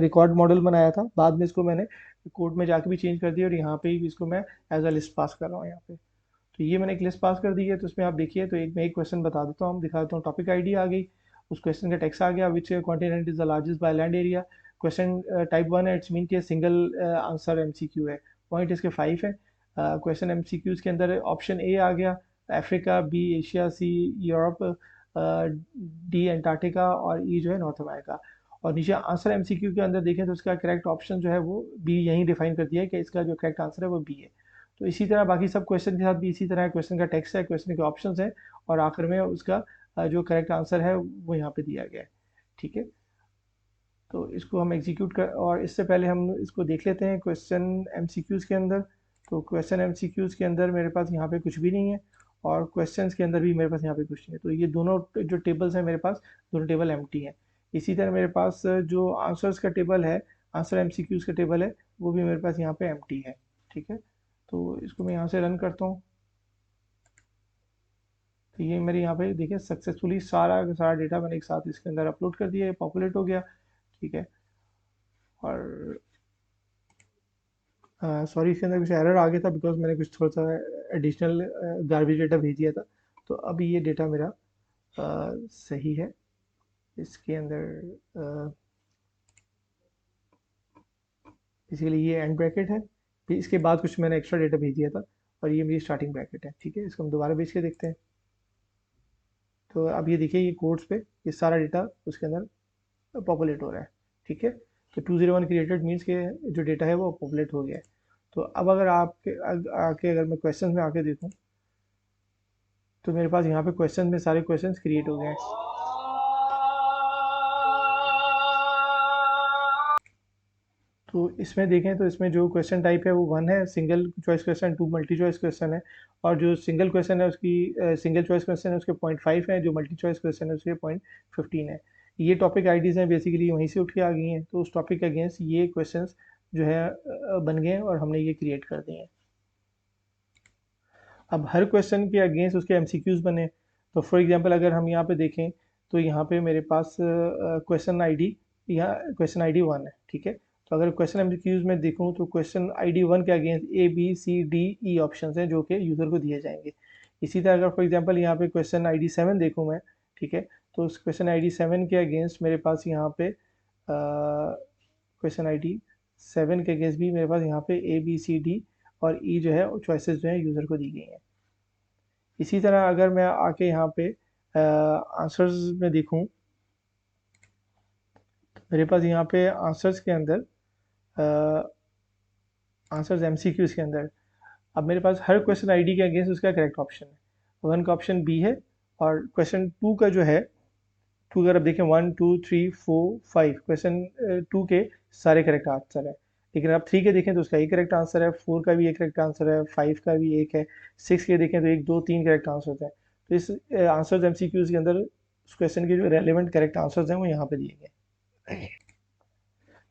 Speaker 1: रिकॉर्ड मॉडल बनाया था, बाद में इसको मैंने कोड में जाके भी चेंज कर दिया और यहाँ पे भी इसको मैं एज अ लिस्ट पास कर रहा हूँ यहाँ पे। तो ये मैंने एक लिस्ट पास कर दी है। तो इसमें आप देखिए तो एक मैं एक क्वेश्चन बता देता हूँ, दिखा देता हूँ। टॉपिक आईडी आ गई, उस क्वेश्चन का टेक्स्ट आ गया, which continent is the largest by land area. Question type 1 है, इट्स मीन के सिंगल आंसर एमसीक्यू है। पॉइंट इसके 5 है। क्वेश्चन एमसीक्यूज के अंदर ऑप्शन ए आ गया अफ्रीका, बी एशिया, सी यूरोप, डी अंटार्कटिका और ई जो है नॉर्थ अमेरिका। और नीचे आंसर एमसीक्यू के अंदर देखें तो इसका करेक्ट ऑप्शन जो है वो बी यहीं डिफाइन कर दिया है कि इसका जो करेक्ट आंसर है वो बी है। तो इसी तरह बाकी सब क्वेश्चन के साथ भी इसी तरह क्वेश्चन का टेक्स्ट है, क्वेश्चन के ऑप्शंस हैं और आखिर में उसका जो करेक्ट आंसर है वो यहाँ पे दिया गया है, ठीक है। तो इसको हम एग्जीक्यूट कर, और इससे पहले हम इसको देख लेते हैं क्वेश्चन एमसीक्यूज़ के अंदर। तो क्वेश्चन एमसीक्यूज़ के अंदर मेरे पास यहाँ पे कुछ भी नहीं है और क्वेश्चंस के अंदर भी मेरे पास यहाँ पे कुछ नहीं है। तो ये दोनों जो टेबल्स हैं मेरे पास, दोनों टेबल एम्प्टी हैं। इसी तरह मेरे पास जो आंसर्स का टेबल है, आंसर एमसीक्यूज़ का टेबल है, वो भी मेरे पास यहाँ पे एम्प्टी है, ठीक है। तो इसको मैं यहाँ से रन करता हूँ। तो ये मेरे यहाँ पे देखिए सक्सेसफुली सारा का सारा डेटा मैंने एक साथ इसके अंदर अपलोड कर दिया, ये पॉपुलेट हो गया। ठीक है। और सॉरी इसके अंदर कुछ एरर आ गया था, बिकॉज मैंने कुछ थोड़ा सा एडिशनल गार्बेज डेटा भेज दिया था। तो अभी ये डेटा मेरा सही है। इसके अंदर बेसिकली ये एंड ब्रैकेट है, फिर इसके बाद कुछ मैंने एक्स्ट्रा डेटा भेज दिया था, और ये मेरी स्टार्टिंग ब्रैकेट है। ठीक है, इसको हम दोबारा भेज के देखते हैं। तो अब ये देखिए ये कोड्स पे ये सारा डेटा उसके अंदर पॉपुलेट हो रहा है। ठीक है। तो 201 क्रिएटेड मीन्स के जो डेटा है वो पॉपुलेट हो गया है। तो अब अगर आके अगर मैं क्वेश्चन में आके देखूं, तो मेरे पास यहाँ पे क्वेश्चन में सारे क्वेश्चंस क्रिएट हो गए हैं। तो इसमें देखें तो इसमें जो क्वेश्चन टाइप है वो 1 है, single choice question, 2 multi choice question है। और जो सिंगल क्वेश्चन है उसकी सिंगल चॉइस क्वेश्चन है उसके 0.5 है, जो मल्टी चॉइस क्वेश्चन है उसके 0.15 है। ये टॉपिक आईडीज़ हैं, बेसिकली वहीं से उठ के आ गई हैं। तो उस टॉपिक के अगेंस्ट ये क्वेश्चंस जो है बन गए हैं, और हमने ये क्रिएट कर दिए हैं। अब हर क्वेश्चन के अगेंस्ट उसके एमसीक्यूज बने। तो फॉर एग्जांपल अगर हम यहाँ पे देखें, तो यहाँ पे मेरे पास क्वेश्चन आईडी या क्वेश्चन आईडी 1 है। ठीक है। तो अगर क्वेश्चन एमसीक्यूज में देखूँ तो क्वेश्चन आईडी 1 के against A B C D E option हैं जो कि यूज़र को दिए जाएंगे। इसी तरह अगर फॉर एग्जांपल यहाँ पे क्वेश्चन आईडी 7 देखूँ मैं, ठीक है, तो उस क्वेश्चन आईडी 7 के अगेंस्ट मेरे पास यहाँ पे क्वेश्चन आईडी 7 के अगेंस्ट भी मेरे पास यहाँ पे A B C D और E जो है चॉइसेस जो है यूज़र को दी गई हैं। इसी तरह अगर मैं आके यहाँ पे आंसर्स में देखूँ, मेरे पास यहाँ पे आंसर्स के अंदर आंसर्स एमसीक्यूज के अंदर अब मेरे पास हर क्वेश्चन आईडी के अगेंस्ट उसका करेक्ट ऑप्शन है। 1 का ऑप्शन बी है, और क्वेश्चन 2 का जो है, 2 अगर आप देखें 1 2 3 4 5 क्वेश्चन 2 के सारे करेक्ट आंसर है। लेकिन आप 3 के देखें तो उसका एक करेक्ट आंसर है, 4 का भी एक करेक्ट आंसर है, 5 का भी एक है, 6 के देखें तो 1 2 3 करेक्ट आंसर हैं। तो इस आंसर्स एमसीक्यूज के अंदर उस क्वेश्चन के जो रेलेवेंट करेक्ट आंसर्स हैं वो यहाँ पे दिए गए।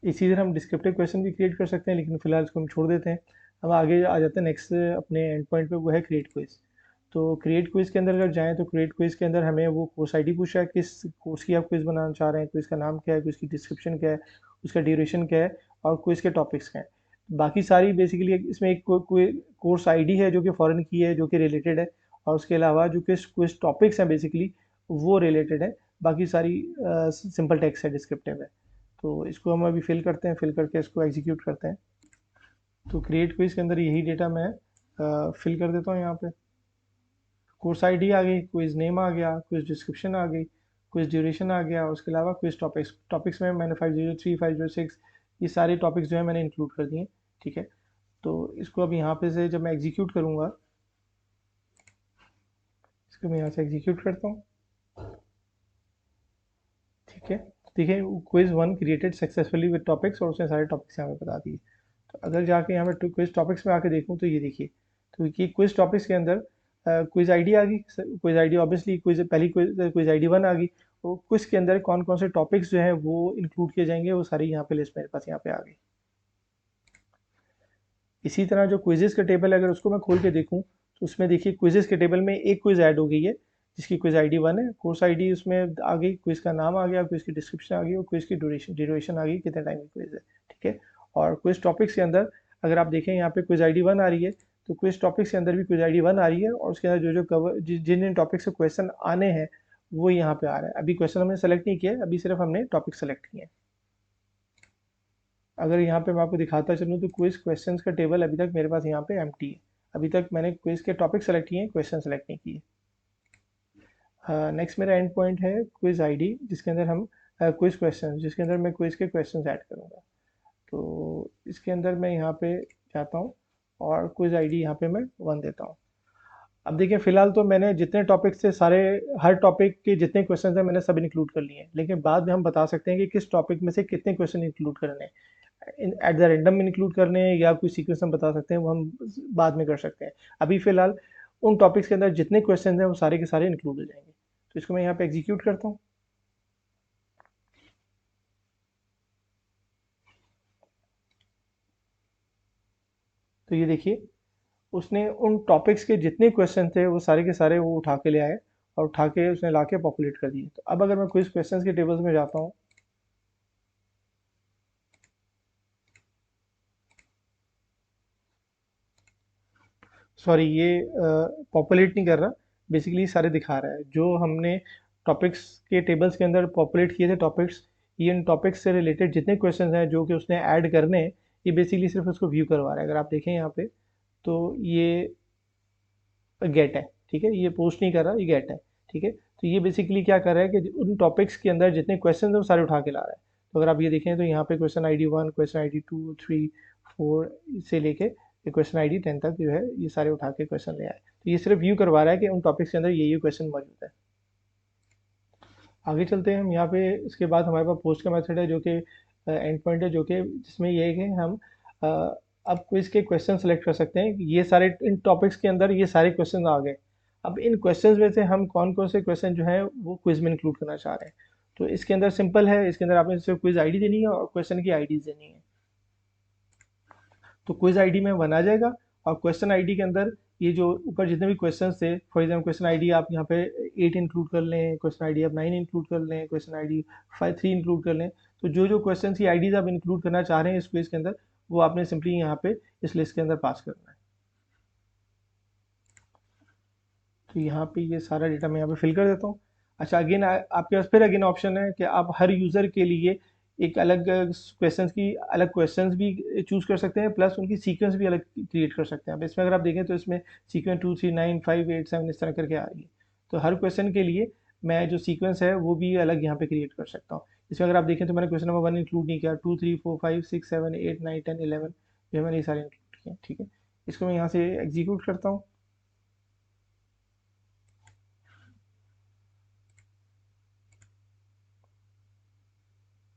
Speaker 1: इसी तरह हम डिस्क्रिप्टिव क्वेश्चन भी क्रिएट कर सकते हैं, लेकिन फिलहाल इसको हम छोड़ देते हैं। हम आगे आ जाते हैं नेक्स्ट अपने एंड पॉइंट पे, वो है क्रिएट क्विज। तो क्रिएट क्विज के अंदर अगर जाएं तो क्रिएट क्विज के अंदर हमें वो कोर्स आईडी पूछा है, किस कोर्स की आप क्विज बनाना चाह रहे हैं, क्विज का नाम क्या है, क्विज की डिस्क्रिप्शन क्या है, उसका ड्यूरेशन क्या है, और क्विज के टॉपिक्स क्या हैं। बाकी सारी बेसिकली इसमें एक कोर्स आईडी है जो कि फॉरेन की है, जो कि रिलेटेड है, और उसके अलावा जो कि क्विज टॉपिक्स हैं बेसिकली वो रिलेटेड है। बाकी सारी सिंपल टेक्स्ट है, डिस्क्रिप्टिव है। तो इसको हम अभी फिल करते हैं, फिल करके इसको एग्जीक्यूट करते हैं। तो क्रिएट क्विज के अंदर यही डेटा मैं फिल कर देता हूँ यहाँ पे। कोर्स आईडी आ गई, क्विज नेम आ गया, क्विज डिस्क्रिप्शन आ गई, क्विज ड्यूरेशन आ गया, उसके अलावा क्विज टॉपिक्स टॉपिक्स में मैंने 503 506 ये सारे टॉपिक्स जो है मैंने इंक्लूड कर दिए। ठीक है। तो इसको अब यहाँ पे से जब मैं एग्जीक्यूट करूँगा, इसको मैं यहाँ से एग्जीक्यूट करता हूँ। ठीक है। देखिए quiz 1 created successfully with topics, और उसने सारे टॉपिक्स यहाँ पे बता दिए। तो अगर जाके यहाँ पे क्विज टॉपिक्स में आके देखूँ तो ये देखिए, तो ये क्विज टॉपिक्स के अंदर क्विज आईडी आ गई। क्विज आईडी ऑब्वियसली क्विज पहली क्विज आईडी 1 आ गई। तो क्विज के अंदर कौन कौन से टॉपिक्स जो है वो इंक्लूड किए जाएंगे, वो सारी यहाँ पे लिस्ट मेरे पास यहाँ पे आ गई। इसी तरह जो क्विजेस का टेबल है अगर उसको मैं खोल के देखूँ, तो उसमें देखिए क्विजेस के टेबल में एक क्विज ऐड हो गई है, जिसकी क्विज आईडी 1 है। कोर्स आईडी उसमें आ गई, क्विज का नाम आ गया, क्विज की डिस्क्रिप्शन आ गई, और क्विज की ड्यूरेशन आ गई, कितने टाइम की क्विज है। ठीक है। और क्विज टॉपिक्स के अंदर अगर आप देखें यहाँ पे क्विज आईडी 1 आ रही है, तो क्विज टॉपिक्स के अंदर भी क्विज आईडी 1 आ रही है, और उसके अंदर जो जो कवर जिन जिन टॉपिक से क्वेश्चन आने हैं वो यहाँ पे आ रहा है। अभी क्वेश्चन हमने सेलेक्ट नहीं किया है, अभी सिर्फ हमने टॉपिक सेलेक्ट किए हैं। अगर यहाँ पे मैं आपको दिखाता चलूँ तो क्विज क्वेश्चंस का टेबल अभी तक मेरे पास यहाँ पे एम्प्टी है। अभी तक मैंने क्विज के टॉपिक सेलेक्ट किए हैं, क्वेश्चन सेलेक्ट नहीं किए। नेक्स्ट मेरा एंड पॉइंट है क्विज आईडी, जिसके अंदर हम क्विज क्वेश्चन, जिसके अंदर मैं क्विज के क्वेश्चन ऐड करूँगा। तो इसके अंदर मैं यहाँ पे जाता हूँ, और क्विज आईडी यहाँ पे मैं 1 देता हूँ। अब देखिए फिलहाल तो मैंने जितने टॉपिक से सारे, हर टॉपिक के जितने क्वेश्चन हैं मैंने सब इंक्लूड कर लिए हैं, लेकिन बाद में हम बता सकते हैं कि किस टॉपिक में से कितने क्वेश्चन इंक्लूड करने हैं, एट द रैंडम इंक्लूड करने हैं या कोई सीक्वेंस हम बता सकते हैं, वो हम बाद में कर सकते हैं। अभी फिलहाल उन टॉपिक्स के अंदर जितने क्वेश्चन हैं वो सारे के सारे इंक्लूड हो जाएंगे। तो इसको मैं यहाँ पे एग्जीक्यूट करता हूँ। तो ये देखिए उसने उन टॉपिक्स के जितने क्वेश्चन थे वो सारे के सारे वो उठा के ले आए और उठा के उसने ला के पॉपुलेट कर दिए। तो अब अगर मैं क्विज क्वेश्चंस के टेबल्स में जाता हूँ, सॉरी ये पॉपुलेट नहीं कर रहा, बेसिकली सारे दिखा रहा है जो हमने टॉपिक्स के टेबल्स के अंदर पॉपुलेट किए थे टॉपिक्स। ये इन टॉपिक्स से रिलेटेड जितने क्वेश्चन हैं जो कि उसने ऐड करने हैं, ये बेसिकली सिर्फ उसको व्यू करवा रहा है। अगर आप देखें यहाँ पे तो ये गेट है, ठीक है, ये पोस्ट नहीं कर रहा, ये गेट है, ठीक है। तो ये बेसिकली क्या कर रहा है कि उन टॉपिक्स के अंदर जितने क्वेश्चन है वो सारे उठा के ला रहा है। तो अगर आप ये देखें तो यहाँ पे क्वेश्चन आईडी 1, क्वेश्चन आईडी 2, 3, 4 से लेके क्वेश्चन आईडी 10 तक जो है ये सारे उठा के क्वेश्चन ले आए। तो ये सिर्फ व्यू करवा रहा है कि उन टॉपिक्स के अंदर ये क्वेश्चन मौजूद है। आगे चलते हैं हम यहाँ पे। इसके बाद हमारे पास पोस्ट का मेथड है जो कि एंड पॉइंट है, जो कि जिसमें ये है कि हम अ, अब क्विज के क्वेश्चन सेलेक्ट कर सकते हैं। ये सारे इन टॉपिक्स के अंदर ये सारे क्वेश्चन आ गए। अब इन क्वेश्चंस में से हम कौन कौन से क्वेश्चन जो है वो क्विज में इंक्लूड करना चाह रहे हैं। तो इसके अंदर सिंपल है, इसके अंदर आपने सिर्फ क्विज आईडी देनी है और क्वेश्चन की आईडीज देनी है। तो क्विज आईडी में वन आ जाएगा और क्वेश्चन आईडी के अंदर ये जो ऊपर जितने भी क्वेश्चन थे, फॉर एग्जाम्पल क्वेश्चन आईडी आप यहाँ पे 8 इंक्लूड कर लें, क्वेश्चन आईडी आप 9 इंक्लूड कर लें, क्वेश्चन आईडी 3 इंक्लूड कर लें। तो जो जो क्वेश्चन की आईडीज आप इंक्लूड करना चाह रहे हैं इस क्विज के अंदर, वो आपने सिंपली यहाँ पे इस लिस्ट के अंदर पास करना है। तो यहाँ पे ये सारा डेटा मैं यहाँ पे फिल कर देता हूँ। अच्छा, अगेन आपके पास फिर अगेन ऑप्शन है कि आप हर यूज़र के लिए एक अलग क्वेश्चंस की अलग क्वेश्चंस भी चूज कर सकते हैं, प्लस उनकी सीक्वेंस भी अलग क्रिएट कर सकते हैं। अब इसमें अगर आप देखें तो इसमें सीक्वेंस 2, 3, 9, 5, 8, 7 इस तरह करके आ रही है। तो हर क्वेश्चन के लिए मैं जो सीक्वेंस है वो भी अलग यहाँ पे क्रिएट कर सकता हूँ। इसमें अगर आप देखें तो मैंने क्वेश्चन नंबर 1 इंक्लूड नहीं किया, 2, 3, 4, 5, 6, 7, 8, 9, 10, 11 ये मैंने ये सारे इंक्लूड किए, ठीक है। इसको मैं यहाँ से एग्जीक्यूट करता हूँ।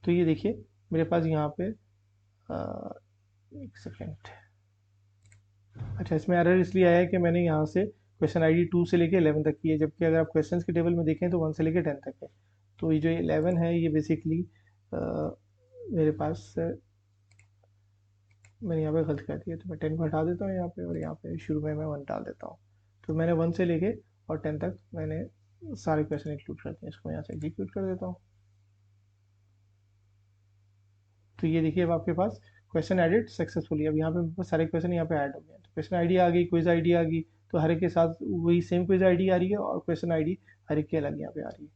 Speaker 1: तो ये देखिए मेरे पास यहाँ पे एक सेकेंड। अच्छा, इसमें एरर इसलिए आया है कि मैंने यहाँ से क्वेश्चन आईडी 2 से लेके 11 तक की है, जबकि अगर आप क्वेश्चंस के टेबल में देखें तो 1 से लेके 10 तक है। तो ये जो 11 है ये बेसिकली मेरे पास मैंने यहाँ पे गलत कर दिया, तो मैं 10 को हटा देता हूँ यहाँ पे और यहाँ पे शुरू में मैं 1 डाल देता हूँ। तो मैंने 1 से लेके और 10 तक मैंने सारे क्वेश्चन इंक्लूड कर दिए। इसको यहाँ से एग्जीक्यूट कर देता हूँ। तो ये देखिए अब आपके पास क्वेश्चन एडिट सक्सेसफुली। अब यहाँ पे मेरे पास सारे क्वेश्चन यहाँ पे ऐड हो गए। तो क्वेश्चन आईडी आ गई, क्विज आईडी आ गई, तो हर एक के साथ वही सेम क्विज आईडी आ रही है और क्वेश्चन आईडी हर एक के अलग यहाँ पे आ रही है।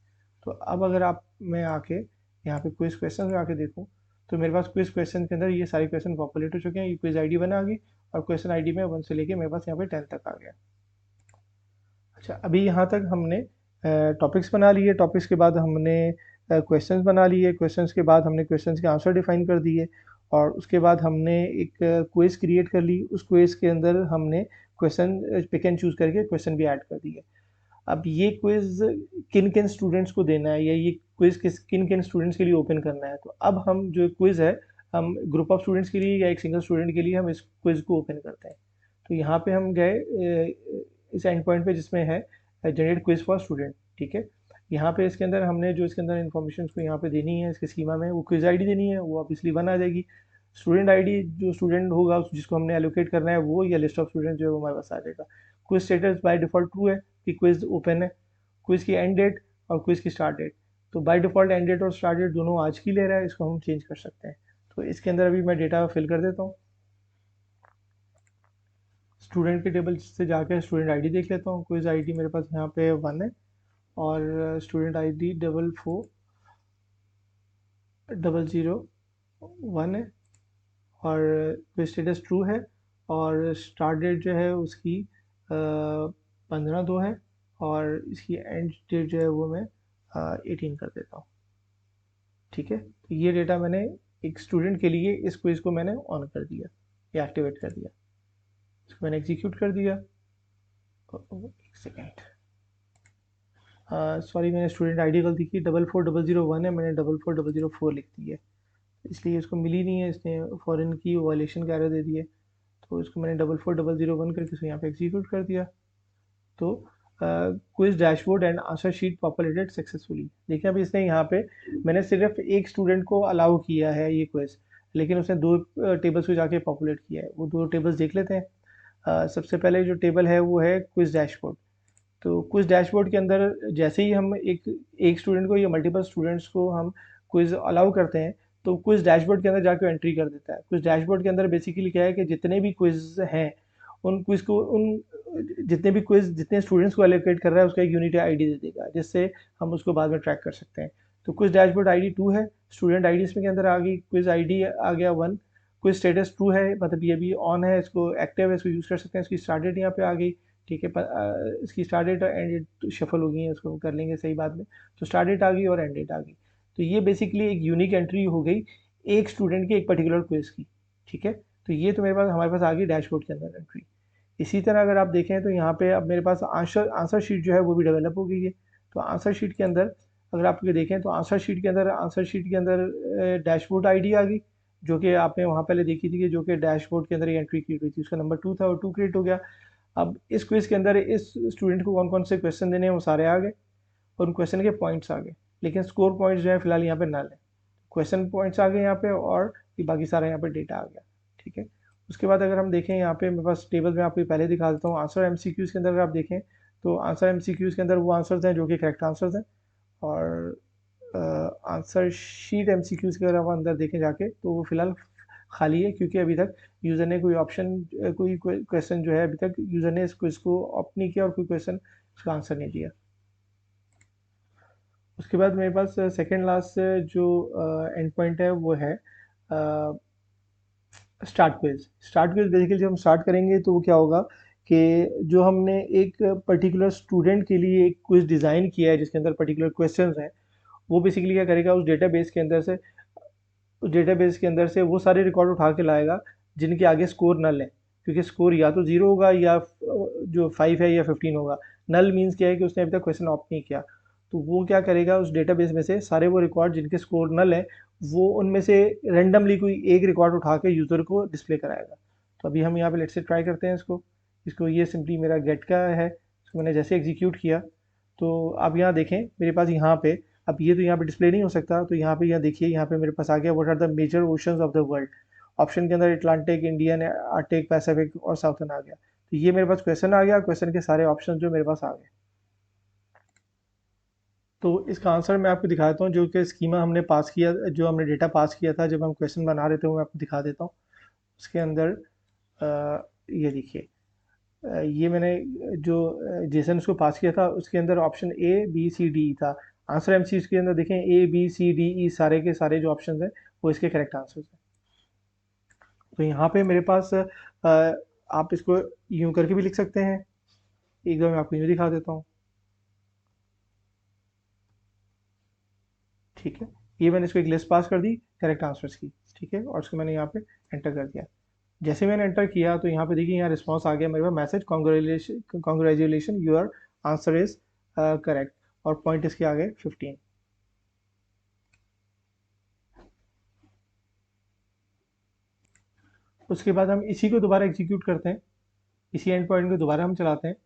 Speaker 1: तो अब अगर आप मैं आके यहाँ पे क्विज क्वेश्चन में आके देखूँ तो मेरे पास क्विज क्वेश्चन के अंदर ये सारे क्वेश्चन पॉपुलेट हो चुके हैं। ये क्विज आईडी बना आ गई और क्वेश्चन आईडी में 1 से लेके मेरे पास यहाँ पे 10 तक आ गया। अच्छा, अभी यहाँ तक हमने टॉपिक्स बना लिए, टॉपिक्स के बाद हमने क्वेश्चंस बना लिए, क्वेश्चंस के बाद हमने क्वेश्चंस के आंसर डिफाइन कर दिए और उसके बाद हमने एक क्विज क्रिएट कर ली। उस क्विज के अंदर हमने क्वेश्चन पिक एंड चूज करके क्वेश्चन भी ऐड कर दिए। अब ये क्विज किन किन स्टूडेंट्स को देना है या ये क्विज किन किन स्टूडेंट्स के लिए ओपन करना है, तो अब हम जो क्विज है हम ग्रुप ऑफ स्टूडेंट्स के लिए या एक सिंगल स्टूडेंट के लिए हम इस क्विज को ओपन करते हैं। तो यहाँ पे हम गए इस एंड पॉइंट पे जिसमें है जनरेट क्विज फॉर स्टूडेंट, ठीक है। यहाँ पे इसके अंदर हमने जो इसके अंदर इन्फॉर्मेशन को यहाँ पे देनी है इसके स्कीमा में, वो क्विज आईडी देनी है, वो ऑब्वियसली 1 आ जाएगी। स्टूडेंट आईडी जो स्टूडेंट होगा जिसको हमने एलोकेट करना है वो, या लिस्ट ऑफ स्टूडेंट जो है वो हमारे पास आ जाएगा। Quiz status by default true है कि क्विज ओपन है। क्विज की एंड डेट और क्विज की स्टार्ट डेट, तो बाय डिफॉल्ट एंड डेट और स्टार्ट डेट दोनों आज की ले रहा है, इसको हम चेंज कर सकते हैं। तो इसके अंदर अभी मैं डेटा फिल कर देता हूँ। स्टूडेंट के टेबल से जाकर स्टूडेंट आईडी देख लेता हूँ। क्विज आईडी मेरे पास यहाँ पे 1 है और स्टूडेंट आईडी 440001 है और क्विज स्टेटस ट्रू है और स्टार्ट डेट जो है उसकी 15/2 है और इसकी एंड डेट जो है वो मैं 18 कर देता हूँ, ठीक है। तो ये डेटा मैंने एक स्टूडेंट के लिए इस क्विज को मैंने ऑन कर दिया या एक्टिवेट कर दिया। इसको मैंने एग्जीक्यूट कर दिया। एक सेकेंड, सॉरी मैंने स्टूडेंट आईडी गलती की, 440001 है, मैंने 440004 लिख दी है, इसलिए इसको मिली नहीं है, इसने फॉरेन की वायलेशन का एरर दे दिया। तो इसको मैंने 440001 करके इसको यहाँ पे एग्जीक्यूट कर दिया। तो quiz dashboard and answer sheet populated successfully. देखिए अभी इसने यहाँ पे मैंने सिर्फ एक स्टूडेंट को अलाउ किया है ये क्विज, लेकिन उसने 2 टेबल्स को जाके पॉपुलेट किया है। वो 2 टेबल्स देख लेते हैं। सबसे पहले जो टेबल है वो है क्विज डैशबोर्ड। तो क्विज डैशबोर्ड के अंदर जैसे ही हम एक एक स्टूडेंट को या मल्टीपल स्टूडेंट्स को हम क्विज अलाउ करते हैं, तो क्विज डैशबोर्ड के अंदर जाकर एंट्री कर देता है। क्विज डैशबोर्ड के अंदर बेसिकली क्या है कि जितने भी क्विज हैं उन क्विज को उन जितने भी क्विज जितने स्टूडेंट्स को एलोकेट कर रहा है उसका एक यूनिक आईडी दे देगा, जिससे हम उसको बाद में ट्रैक कर सकते हैं। तो क्विज डैशबोर्ड आईडी 2 है, स्टूडेंट आईडी इसमें के अंदर आ गई, क्विज आईडी आ गया 1, क्विज स्टेटस 2 है, मतलब ये भी ऑन है, इसको एक्टिव है, इसको यूज़ कर सकते हैं। इसकी स्टार्ट डेट यहाँ पे आ गई, ठीक है। इसकी स्टार्ट डेट और एंड डेट शफल हो गई है, उसको कर लेंगे सही बाद में। तो स्टार्ट डेट आ गई और एंड डेट आ गई। तो ये बेसिकली एक यूनिक एंट्री हो गई एक स्टूडेंट की एक पर्टिकुलर क्विज की, ठीक है। तो ये तो मेरे पास हमारे पास आ गई डैशबोर्ड के अंदर एंट्री। इसी तरह अगर आप देखें तो यहाँ पे अब मेरे पास आंसर आंसर शीट जो है वो भी डेवलप हो गई है। तो आंसर शीट के अंदर अगर आप ये देखें तो आंसर शीट के अंदर डैशबोर्ड आईडी आ गई, जो कि आपने वहाँ पहले देखी थी कि जो कि डैशबोर्ड के अंदर एंट्री की हुई थी, उसका नंबर 2 था और 2 क्रिएट हो गया। अब इस क्विज के अंदर इस स्टूडेंट को कौन कौन से क्वेश्चन देने हैं वो सारे आ गए और उन क्वेश्चन के पॉइंट्स आ गए, लेकिन स्कोर पॉइंट्स जो है फिलहाल यहाँ पे नल है। क्वेश्चन पॉइंट्स आ गए यहाँ पे और ये बाकी सारा यहाँ पे डेटा आ गया, ठीक है। उसके बाद अगर हम देखें यहाँ पे मेरे पास टेबल में आपको पहले दिखा देता हूँ। आंसर एमसीक्यूज के अंदर अगर आप देखें तो आंसर एमसीक्यूज के अंदर वो आंसर्स हैं जो कि करेक्ट आंसर्स हैं, और आंसर शीट एमसीक्यूज के अगर आप अंदर देखें जाके तो वो फिलहाल खाली है, क्योंकि अभी तक यूज़र ने कोई ऑप्शन कोई क्वेश्चन जो है अभी तक यूज़र ने इस क्विज को ऑप्ट नहीं किया और कोई क्वेश्चन उसका आंसर नहीं दिया। उसके बाद मेरे पास सेकेंड लास्ट जो एंड पॉइंट है वो है start quiz. Start quiz basically जब हम स्टार्ट करेंगे तो वो क्या होगा कि जो हमने एक पर्टिकुलर स्टूडेंट के लिए एक क्विज डिज़ाइन किया है जिसके अंदर पर्टिकुलर क्वेश्चंस हैं, वो बेसिकली क्या करेगा उस डेटाबेस के अंदर से वो सारे रिकॉर्ड उठा के लाएगा जिनके आगे स्कोर नल है, क्योंकि स्कोर या तो जीरो होगा या जो 5 है या 15 होगा। नल मीन्स क्या है कि उसने अभी तक क्वेश्चन ऑप्ट नहीं किया। तो वो क्या करेगा उस डेटाबेस में से सारे वो रिकॉर्ड जिनके स्कोर नल है, वो उनमें से रेंडमली कोई एक रिकॉर्ड उठा के यूज़र को डिस्प्ले कराएगा। तो अभी हम यहाँ पे लेट्स से ट्राई करते हैं इसको। ये सिंपली मेरा गेट का है, इसको मैंने जैसे एग्जीक्यूट किया तो आप यहाँ देखें मेरे पास यहाँ पे, अब ये तो यहाँ पे डिस्प्ले नहीं हो सकता, तो यहाँ पे यहाँ देखिए यहाँ पे मेरे पास आ गया what are the major oceans of the world. Option के अंदर अटलांटिक, इंडियन, आर्टिक, पैसिफिक और साउथर्न आ गया। तो ये मेरे पास क्वेश्चन आ गया, क्वेश्चन के सारे ऑप्शन जो मेरे पास आ गए। तो इसका आंसर मैं आपको दिखा देता हूँ, जो कि स्कीमा हमने पास किया, जो हमने डेटा पास किया था जब हम क्वेश्चन बना रहे थे, वो मैं आपको दिखा देता हूँ। उसके अंदर ये देखिए, ये मैंने जो जेसन उसको पास किया था उसके अंदर option A B C D था। आंसर एमसी इसके अंदर देखें ए बी सी डी ई सारे के सारे जो ऑप्शन हैं वो इसके करेक्ट आंसर्स हैं। तो यहाँ पे मेरे पास आप इसको यूं करके भी लिख सकते हैं, एक बार मैं आपको यूं दिखा देता हूँ, ठीक है। ये मैंने इसको एक लिस्ट पास कर दी करेक्ट आंसर्स की, ठीक है, और उसको मैंने यहाँ पे एंटर कर दिया। जैसे मैंने एंटर किया तो यहाँ पे देखिए यहाँ रिस्पॉन्स आ गया मेरे पास, message congratulation your answer is correct, और पॉइंट इसके आ गए 15। उसके बाद हम इसी को दोबारा एग्जीक्यूट करते हैं, इसी एंड पॉइंट को दोबारा हम चलाते हैं।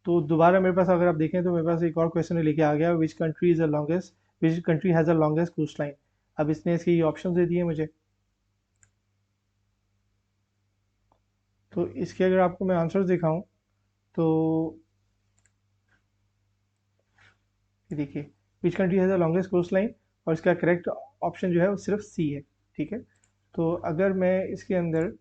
Speaker 1: तो दोबारा मेरे पास अगर आप देखें तो मेरे पास एक और क्वेश्चन लेके आ गया, which country has the longest coast line. अब इसने इसके ये ऑप्शन दे दिए मुझे। तो इसके अगर आपको मैं आंसर्स दिखाऊं तो ये देखिए, which country has the longest coast line, और इसका करेक्ट ऑप्शन जो है वो सिर्फ सी है, ठीक है। तो अगर मैं इसके अंदर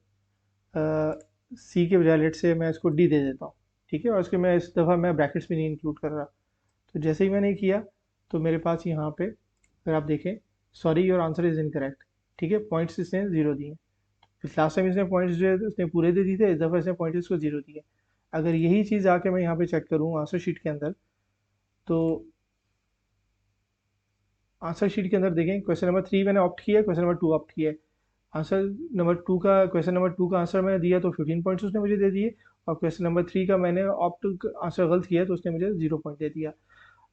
Speaker 1: सी के बजाय लेट से मैं इसको डी दे देता हूँ, ठीक है, और इसके मैं इस दफ़ा मैं ब्रैकेट्स भी नहीं इंक्लूड कर रहा। तो जैसे ही मैंने किया तो मेरे पास यहाँ पे अगर आप देखें, sorry your answer is incorrect, ठीक है, पॉइंट्स इसने जीरो दिए। फिर लास्ट टाइम इसने पॉइंट्स जो है उसने पूरे दे दिए थे, इस दफ़ा इसने पॉइंट्स इसको जीरो दिए। अगर यही चीज़ आके मैं यहाँ पे चेक करूँ आंसर शीट के अंदर, तो आंसर शीट के अंदर देखें क्वेश्चन नंबर 3 मैंने ऑप्ट किया है, क्वेश्चन नंबर 2 ऑप्ट किया है। आंसर नंबर 2 का क्वेश्चन नंबर 2 का आंसर मैंने दिया तो 15 पॉइंट्स उसने मुझे दे दिए, और क्वेश्चन नंबर 3 का मैंने ऑप्ट आंसर गलत किया तो उसने मुझे 0 पॉइंट दे दिया।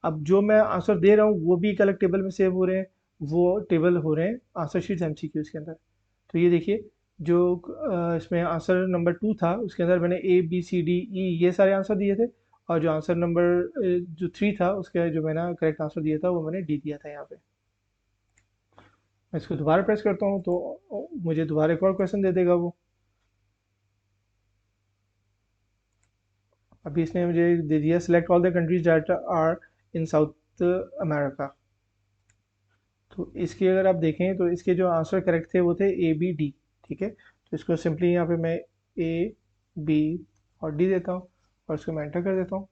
Speaker 1: अब जो मैं आंसर दे रहा हूँ वो भी एक अलग टेबल में सेव हो रहे हैं, वो टेबल हो रहे हैं आंसर शीट एमसीक्यूज के अंदर। तो ये देखिए, जो इसमें आंसर नंबर 2 था उसके अंदर मैंने ए बी सी डी ई ये सारे आंसर दिए थे, और जो आंसर नंबर जो 3 था उसका जो मैंने करेक्ट आंसर दिया था वो मैंने डी दिया था यहाँ पे। मैं इसको दोबारा प्रेस करता हूँ तो मुझे दोबारा एक और क्वेश्चन दे देगा वो। अभी इसने मुझे दे दिया select all the countries that are in South America. तो इसके अगर आप देखें तो इसके जो आंसर करेक्ट थे वो थे ए बी डी। ठीक है, तो इसको सिंपली यहाँ पे मैं ए बी और डी देता हूँ और इसको मैं एंटर कर देता हूँ।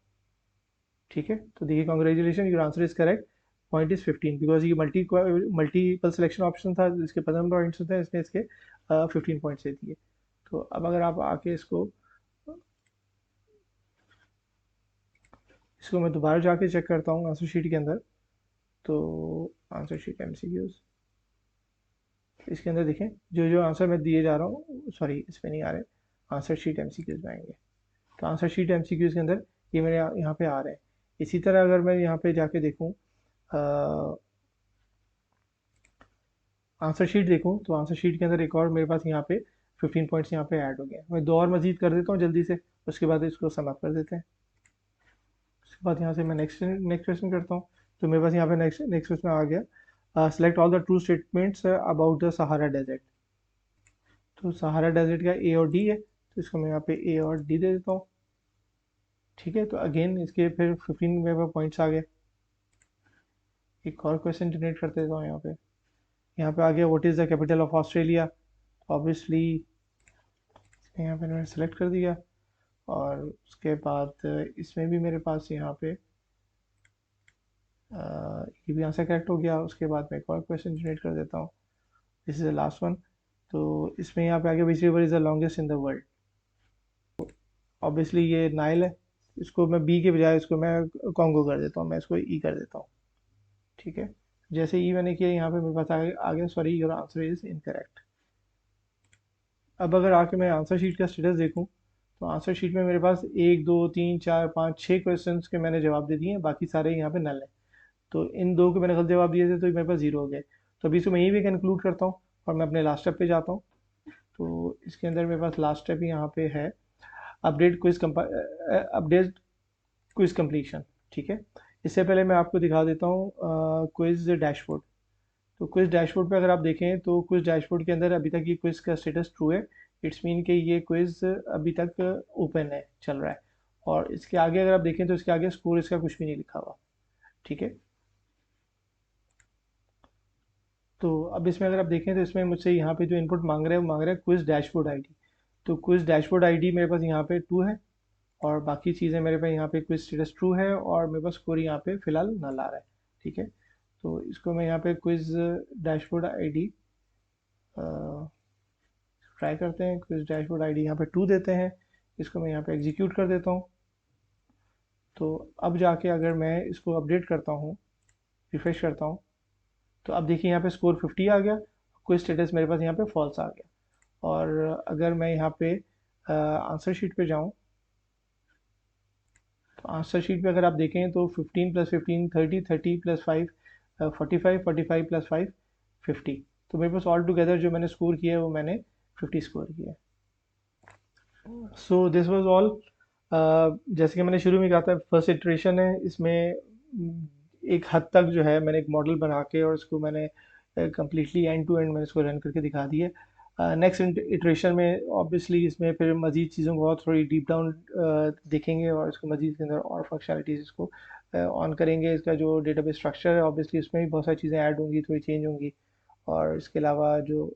Speaker 1: ठीक है, तो देखिए congratulation, your answer is correct. Point is 15 because ये मल्टीपल सिलेक्शन ऑप्शन था, इसके 15 पॉइंट्स थे, इसने इसके 15 पॉइंट्स दे दिए। तो अब अगर आप आके इसको इसको मैं दोबारा जाके चेक करता हूँ आंसर शीट के अंदर। तो आंसर शीट एमसीक्यूज, इसके अंदर देखें जो जो आंसर मैं दिए जा रहा हूँ, सॉरी इसमें नहीं आ रहे, आंसर शीट एमसीक्यूज में आएंगे। तो आंसर शीट एमसीक्यूज के अंदर ये मेरे यहाँ पे आ रहे हैं। इसी तरह अगर मैं यहाँ पे जाके देखूँ, आंसर शीट देखूँ, तो आंसर शीट के अंदर एक और मेरे पास यहाँ पे 15 पॉइंट्स यहाँ पे ऐड हो गए हैं। मैं दो और मजीद कर देता हूँ जल्दी से, उसके बाद इसको समाप्त कर देते हैं। उसके बाद यहाँ से मैं नेक्स्ट नेक्स्ट क्वेश्चन करता हूँ। तो मेरे पास यहाँ पे नेक्स्ट नेक्स्ट क्वेश्चन आ गया, select all the true statements about the Sahara desert. तो सहारा डेजर्ट का ए और डी है, तो इसको मैं यहाँ पे ए और डी दे देता हूँ। ठीक है, तो अगेन इसके फिर 15 मेरे पास पॉइंट्स आ गए। एक और क्वेश्चन जनरेट कर देता हूँ यहाँ पे। यहाँ पे आ गया what is the capital of Australia. Obviously यहाँ पे मैंने सेलेक्ट कर दिया और उसके बाद इसमें भी मेरे पास यहाँ पे ये भी आंसर करेक्ट हो गया। उसके बाद मैं एक और क्वेश्चन जनरेट कर देता हूँ, this is the last one. तो इसमें यहाँ पे आगे which river is the longest in the world. Obviously ये नाइल है, इसको मैं बी के बजाय इसको मैं कॉन्गो कर देता हूँ, मैं इसको ई कर देता हूँ। ठीक है, जैसे ई मैंने किया यहाँ पे मेरे पास आ गया sorry your answer is incorrect. अब अगर आके मैं आंसर शीट का स्टेटस देखूँ, तो आंसर शीट में मेरे पास एक दो तीन चार पाँच छः क्वेश्चंस के मैंने जवाब दे दिए हैं, बाकी सारे यहाँ पे नल हैं। तो इन दो के मैंने गलत जवाब दिए थे तो मेरे पास जीरो हो गए। तो अभी इसको मैं यहीं भी कंक्लूड करता हूँ और मैं अपने लास्ट स्टेप पे जाता हूँ। तो इसके अंदर मेरे पास लास्ट स्टेप यहाँ पे है update quiz update quiz completion. ठीक है, इससे पहले मैं आपको दिखा देता हूँ क्विज डैशबोर्ड। तो क्विज डैशबोर्ड पे अगर आप देखें तो क्विज डैशबोर्ड के अंदर अभी तक ये क्विज का स्टेटस ट्रू है। इट्स मीन कि ये क्विज अभी तक ओपन है, चल रहा है। और इसके आगे अगर आप देखें तो इसके आगे स्कोर इसका कुछ भी नहीं लिखा हुआ। ठीक है, तो अब इसमें अगर आप देखें तो इसमें मुझसे यहाँ पे जो इनपुट मांग रहा है वो मांग रहा है क्विज डैशबोर्ड आईडी। तो क्विज डैशबोर्ड आईडी मेरे पास यहाँ पे ट्रू है और बाकी चीज़ें मेरे पास यहाँ पे क्विज स्टेटस ट्रू है और मेरे पास स्कोर यहाँ पे फिलहाल नल आ रहा है। ठीक है, तो इसको मैं यहाँ पे क्विज डैशबोर्ड आईडी ट्राई करते हैं। क्विज डैशबोर्ड आईडी यहाँ पे टू देते हैं, इसको मैं यहाँ पे एग्जीक्यूट कर देता हूँ। तो अब जाके अगर मैं इसको अपडेट करता हूँ, रिफ्रेश करता हूँ, तो अब देखिए यहाँ पे स्कोर 50 आ गया, क्विज स्टेटस मेरे पास यहाँ पे फॉल्स आ गया। और अगर मैं यहाँ पे आंसर शीट पे जाऊँ, तो आंसर शीट पे अगर आप देखें तो 15 प्लस 15 30, 30 प्लस 5 45, 45 प्लस 5 50। तो मेरे पास ऑल टुगेदर जो मैंने स्कोर किया है वो मैंने 50 स्कोर किया है। So this was all. जैसे कि मैंने शुरू में कहा था फर्स्ट इटरेशन है इसमें। एक हद तक जो है मैंने एक मॉडल बना के और इसको मैंने कम्प्लीटली एंड टू एंड मैंने इसको रन करके दिखा दी है। नेक्स्ट इटरेशन में ऑब्वियसली इसमें फिर मज़ीद चीज़ों को और थोड़ी डीप डाउन देखेंगे और इसको मज़ीद के अंदर और फंक्शनलिटीज़ इसको ऑन करेंगे। इसका जो डेटाबेस स्ट्रक्चर है ऑब्वियसली उसमें भी बहुत सारी चीज़ें ऐड होंगी, थोड़ी चेंज होंगी। और इसके अलावा जो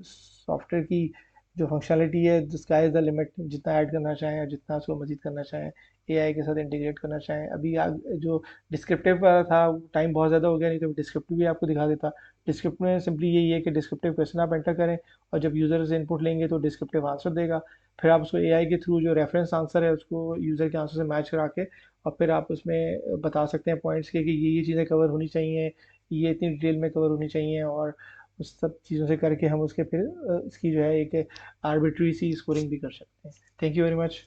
Speaker 1: सॉफ्टवेयर की जो फंक्शनलिटी है the sky is the limit, जितना ऐड करना चाहें और जितना उसको मज़ीद करना चाहें, एआई के साथ इंटीग्रेट करना चाहें। अभी जो डिस्क्रिप्टिव का था टाइम बहुत ज़्यादा हो गया, नहीं तो डिस्क्रिप्टिव भी आपको दिखा देता। डिस्क्रिप्टिव में सिंपली यही है कि डिस्क्रिप्टिव क्वेश्चन आप एंटर करें और जब यूज़र से इनपुट लेंगे तो डिस्क्रिप्टिव आंसर देगा। फिर आप उसको एआई के थ्रू जो रेफरेंस आंसर है उसको यूज़र के आंसर से मैच करा के और फिर आप उसमें बता सकते हैं पॉइंट्स के कि ये चीज़ें कवर होनी चाहिए, ये इतनी डिटेल में कवर होनी चाहिए। और उस सब चीज़ों से करके हम उसके फिर इसकी जो है एक आर्बिट्री सी स्कोरिंग भी कर सकते हैं। Thank you very much.